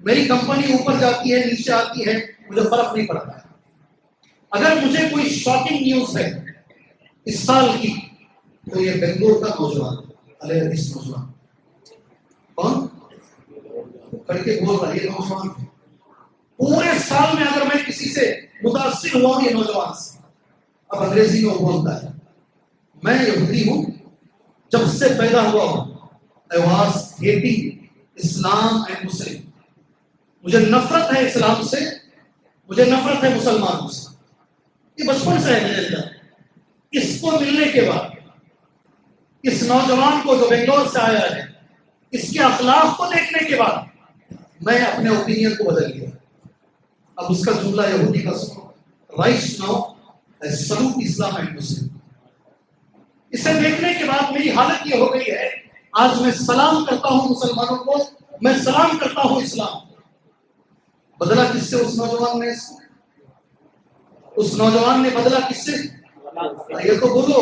میری کمپنی اوپر جاتی ہے نیچے آتی ہے مجھے فرق نہیں پڑتا ہے. اگر مجھے کوئی شاکنگ نیوز ہے اس سال کی تو یہ بنگلور کا نوجوان علیہ حدیث نوجوان. کون کر کے بول رہا ہے؟ یہ نوجوان ہے. پورے سال میں اگر میں کسی سے متاثر ہوا ہوں یہ نوجوان سے. اب انگریزی میں وہ بولتا ہے میں یہودی ہوں جب سے پیدا ہوا ہوں. I was hating Islam and Muslim. مجھے نفرت ہے اسلام سے, مجھے نفرت ہے مسلمانوں سے. یہ بچپن سے ہے میرے اندر. اس کو ملنے کے بعد, اس نوجوان کو جو بنگلور سے آیا ہے, اس کے اخلاق کو دیکھنے کے بعد میں اپنے اوپینین کو بدل گیا. اب اس کا جملہ یہودی کا سنو, right now I salute Islam and Muslim. اسے دیکھنے کے بعد میری حالت یہ ہو گئی ہے, آج میں سلام کرتا ہوں مسلمانوں کو, میں سلام کرتا ہوں اسلام. بدلا کس سے اس نوجوان نے؟ اس نوجوان نے بدلا کس سے؟ یہ تو بولو,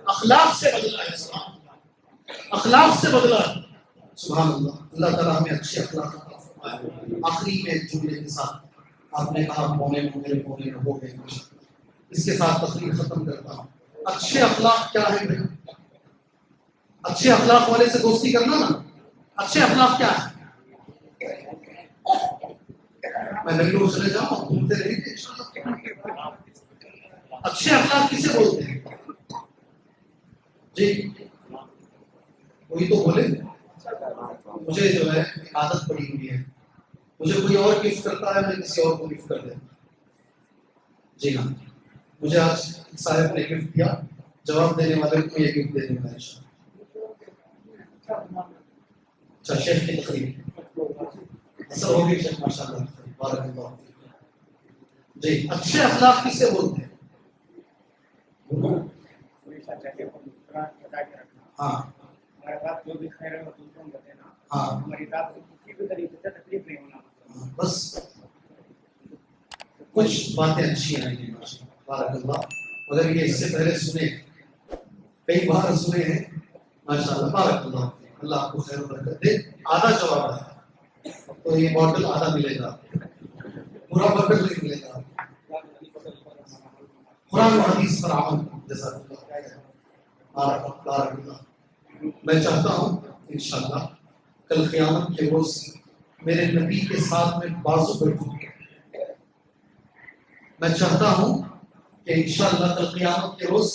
اخلاق سے بدلا ہے. اسلام اخلاق سے بدلا. سبحان اللہ. اللہ تعالیٰ ہمیں اچھے اخلاق عطا فرمائے. آخری میں ایک جملے کے ساتھ, آپ نے کہا پونے میں ہو گئے, اس کے ساتھ تقریر ختم کرتا ہوں. اچھے اخلاق کیا ہے بھائی؟ اچھے اخلاق والے سے دوستی کرنا نا. اچھے اخلاق کیا ہے؟ میں بنگلور چلے جاؤں, گھومتے رہیں گے انشاءاللہ. اچھے اخلاق کسے بولتے ہیں جی؟ کوئی تو بولے. مجھے جو ہے عادت پڑی ہوئی ہے, مجھے کوئی اور گفٹ کرتا ہے میں کسی اور کو گفٹ کر دیتا ہوں. جی ہاں, مجھے آج صاحب نے گفٹ دیا, جواب دینے والے کو یہ گفٹ دے دوں گا انشاءاللہ. اچھا, شیخ کی تقریر اثر ہوگی شیخ, ماشاءاللہ, بارک اللہ فیک. جی, اچھے اخلاق کسے بولتے ہیں؟ ہاں بس کچھ باتیں اچھی آئی ہیں بارک اللہ. مگر یہ اس سے پہلے سنے, کئی بار سنے ہیں ماشاءاللہ, بارک اللہ. اللہ آپ کو خیر و برکت دے. آدھا جواب ہے تو یہ باٹل آدھا ملے گا, پورا برکت نہیں ملے گا. قرآن و حدیث پر عمل جیسا بارک اللہ. میں چاہتا ہوں انشاءاللہ کل قیامت کے روز میرے نبی کے ساتھ میں بازو بیٹھوں. میں چاہتا ہوں کہ انشاءاللہ کل قیامت کے روز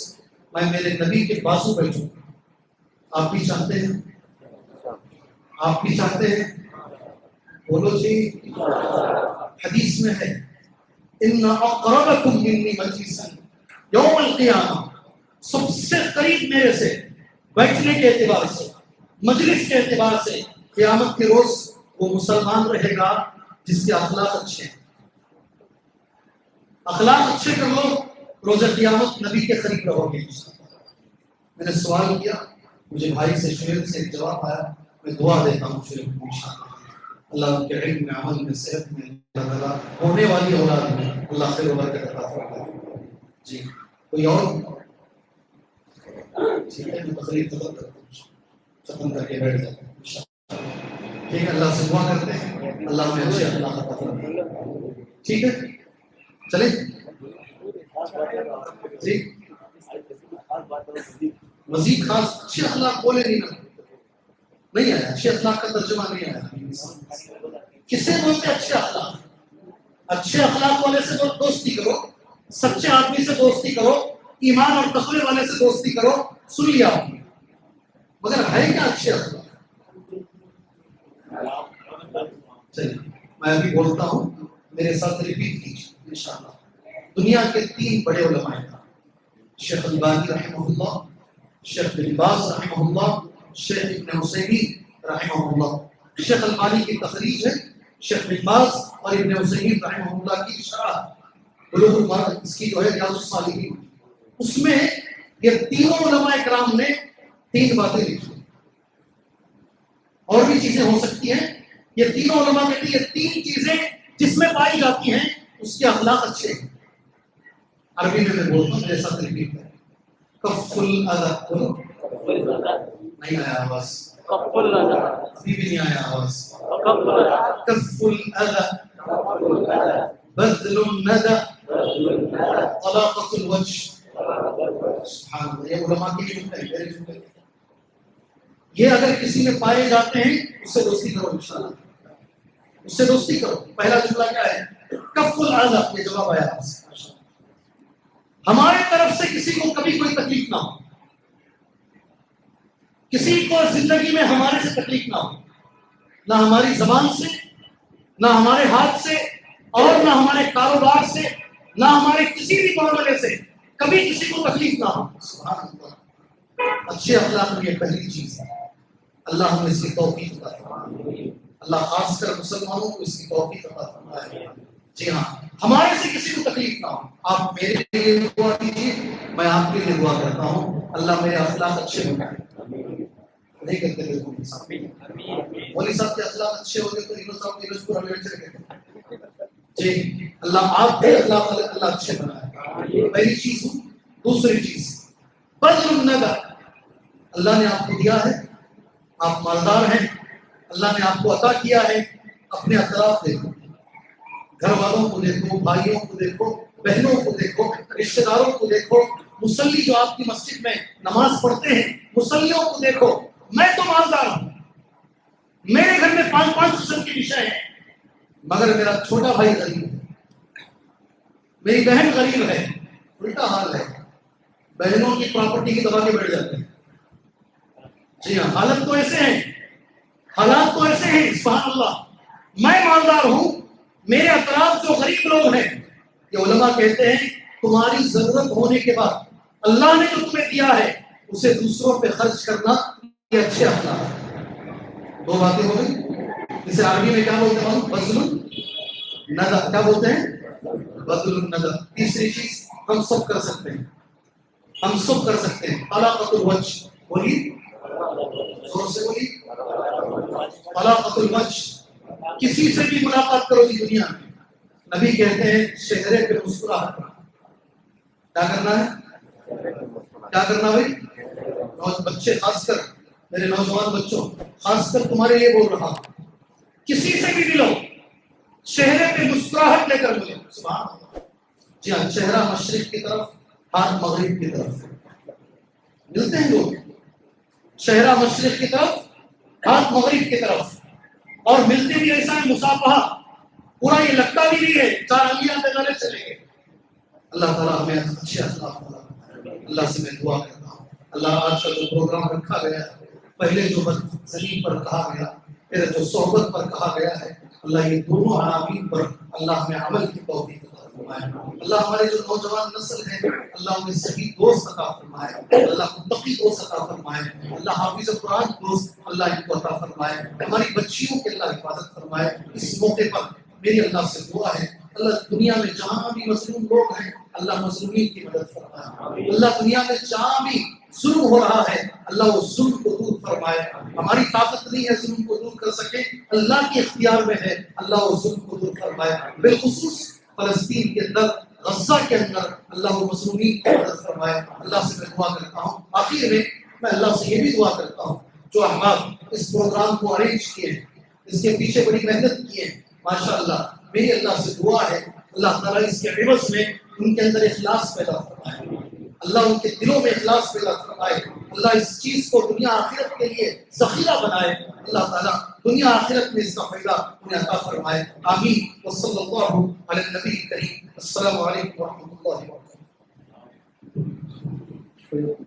میں میرے نبی کے بازو بیٹھوں. آپ بھی چاہتے ہیں؟ آپ بھی چاہتے ہیں؟ بولو جی. حدیث میں ہے ان اقربکم منی مجلسا یوم القیامہ, سب سے قریب میرے سے بیٹھنے کے اعتبار سے, مجلس کے اعتبار سے قیامت کے روز وہ مسلمان رہے گا جس کے اخلاق اچھے ہیں. اخلاق اچھے کر لو, روز قیامت نبی کے قریب رہو گے. میں نے سوال کیا, مجھے بھائی سے شعیب سے ایک جواب آیا, میں دعا دیتا ہوں شعیب کو انشاءاللہ اللہ ان کے علم میں, عمل میں, صحت میں, اللہ تعالیٰ ہونے والی اولاد میں اللہ خیر و برکت عطا فرمائے. جی کوئی اور؟ ٹھیک ہے, میں تقریر ختم کرتا ہوں, ختم کر کے بیٹھ جاتا ہوں انشاءاللہ. ٹھیک ہے, اللہ سے دعا کرتے ہیں اللہ میں اچھے اخلاق عطا فرمائے. ٹھیک ہے, چلیں جی. مزید خاص اچھے اخلاق بولے نہیں آیا, اچھے اخلاق کا ترجمہ نہیں آیا. کسے بولتے اچھے اخلاق؟ اچھے اخلاق والے سے دوستی کرو, سچے آدمی سے دوستی کرو, ایمان اور تقوی والے سے دوستی کرو. سن لیا آپ نے, مگر ہے کیا اچھے اخلاق؟ چلیے میں ابھی بولتا ہوں, میرے ساتھ ریپیٹ کیجیے انشاءاللہ. دنیا کے 3 بڑے علماء ہیں, شیخ البانی رحمہ اللہ, شیخ بن باز رحمہ اللہ, شیخ ابن عثیمین رحمہ اللہ. شیخ البانی کی تخریج ہے, شیخ بن باز اور ابن عثیمین رحمہ اللہ کی شرح بلوغ المرام, اس کی جو ہے ریاض الصالحین. اس میں یہ تینوں علماء کرام نے 3 باتیں لکھی. اور بھی چیزیں ہو سکتی ہیں, یہ تینوں علماء کے لیے 3 چیزیں جس میں پائی جاتی ہیں اس کے اخلاق اچھے ہیں. عربی میں بولتا ہوں, میرے ساتھ ریپیٹ کریں. کف الاذى, نہیں آیا آواز, ابھی بھی نہیں آیا آواز. کف الاذى, بذل الندى, طلاقة الوجه. سبحان اللہ, یہ علماء کی جملے ہیں, میرے جملے. یہ اگر کسی میں پائے جاتے ہیں اس سے دوستی کرو انشاءاللہ, اس سے دوستی کرو. پہلا جملہ کیا ہے؟ کف العذا، یہ جواب آیا آپ سے. ہمارے طرف سے کسی کو کبھی کوئی تکلیف نہ ہو، کسی کو زندگی میں ہمارے سے تکلیف نہ ہو، نہ ہماری زبان سے، نہ ہمارے ہاتھ سے، اور نہ ہمارے کاروبار سے، نہ ہمارے کسی بھی معاملے سے کبھی کسی کو تکلیف نہ ہو. سبحان اللہ. اچھے اخلاق میں یہ پہلی چیز ہے. اللہ ہمیں اس کی توفیق عطا فرمائے. اللہ خاص کر مسلمانوں کو اس کی توفیق عطا فرمائے. جی ہاں، ہمارے سے کسی کو تکلیف نہ ہو. آپ میرے لیے دعا کیجیے، میں آپ کے لیے دعا کرتا ہوں. اللہ میرے اخلاق اچھے بنائے. نہیں کرتے لوگوں کے ساتھ. مولوی صاحب کے اخلاق اچھے ہوتے تو انہوں صاحب کے رسول ہمیں اچھے لگے. جی اللہ آپ کے اخلاق اللہ اچھے بنائے. پہلی چیز. دوسری چیز بذل النذر. اللہ نے آپ کو دیا ہے، آپ مالدار ہیں، اللہ نے آپ کو عطا کیا ہے. اپنے اطراف دیکھو، گھر والوں کو دیکھو، بھائیوں کو دیکھو، بہنوں کو دیکھو، رشتہ داروں کو دیکھو، مصلی جو آپ کی مسجد میں نماز پڑھتے ہیں مصلیوں کو دیکھو. میں تو مالدار ہوں، میرے گھر میں 5 قسم کی ڈشیں ہیں، مگر میرا چھوٹا بھائی غریب ہے، میری بہن غریب ہے. الٹا حال ہے، بہنوں کی پراپرٹی کی دبا کے بیٹھ جاتے ہیں. جی ہاں، حالت تو ایسے ہیں، حالات تو ایسے ہیں. سبحان اللہ. میں مالدار ہوں، میرے اطراف جو غریب لوگ ہیں، یہ علماء کہتے ہیں تمہاری ضرورت ہونے کے بعد اللہ نے جو تمہیں دیا ہے اسے دوسروں پہ خرچ کرنا یہ اچھے اخلاق ہے. 2 باتیں ہو گئی. اسے عربی میں کیا بولتے ہیں؟ بذل النذر. کیا بولتے ہیں؟ بذل النذر. تیسری چیز ہم سب کر سکتے ہیں، ہم سب کر سکتے ہیں. طلاقۃ الوجہ. بولی زور سے بولی. طلاقۃ الوجہ. کسی سے بھی ملاقات کرو گی دنیا میں، نبی کہتے ہیں چہرے پہ مسکراہٹ کرنا. کیا کرنا ہے؟ کیا کرنا بھائی؟ بچے، خاص کر میرے نوجوان بچوں، خاص کر تمہارے لیے بول رہا ہوں، کسی سے بھی ملو چہرے پہ مسکراہٹ لے کر ملو. سبحان اللہ. جی ہاں، چہرہ مشرق کی طرف، ہاتھ مغرب کی طرف. ملتے ہیں لوگ، چہرہ مشرق کی طرف، ہاتھ مغرب کی طرف، اور ملتے بھی ایسا ہے مصافحہ پورا یہ لگتا بھی نہیں ہے 4 انگلیاں پہ گلے چلے گئے. اللہ تعالیٰ ہمیں اچھے اخلاق بنا. اللہ سے میں دعا کرتا ہوں، اللہ آج کا جو پروگرام رکھا گیا ہے، پہلے جو زمین پر کہا گیا، پھر جو صحبت پر کہا گیا ہے، اللہ یہ دونوں عناوین پر اللہ ہمیں عمل کی توفیق عطا فرمائے. اللہ ہمارے جو نوجوان نسل ہے اللہ انہیں صحیح دوست عطا فرمائے، اللہ متقی دوست عطا فرمائے، اللہ حافظ قرآن دوست اللہ ان کو عطا فرمائے. ہماری بچیوں کے اللہ حفاظت فرمائے. اس موقع پر میری اللہ سے دعا ہے، اللہ دنیا میں جہاں بھی مظلوم لوگ ہیں اللہ مظلومین کی مدد فرمائے. اللہ دنیا میں جہاں بھی ظلم ہو رہا ہے اللہ وہ ظلم کو دور فرمائے. ہماری طاقت نہیں ہے ظلم کو دور کر سکے، اللہ کے اختیار میں ہے، اللہ وہ ظلم کو دور فرمائے. بالخصوص فلسطین کے اندر، غزہ کے اندر اللہ وہ مظلومین کی مدد فرمائے. اللہ سے میں دعا کرتا ہوں. آخر میں اللہ سے یہ بھی دعا کرتا ہوں، جو احباب اس پروگرام کو ارینج کیے ہیں، اس کے پیچھے بڑی محنت کی ہے، ماشاء اللہ میری اللہ سے دعا ہے اللہ تعالیٰ اس کے عوض میں ان کے اندر اخلاص پیدا فرمائے، اللہ ان کے دلوں میں اخلاص پیدا فرمائے. اللہ اس چیز کو دنیا آخرت کے لیے ذخیرہ بنائے. اللہ تعالیٰ دنیا آخرت میں اس کا فائدہ انہیں عطا فرمائے. آمین. وصلی اللہ علی النبی کریم. السلام علیکم ورحمۃ اللہ وبرکاتہ.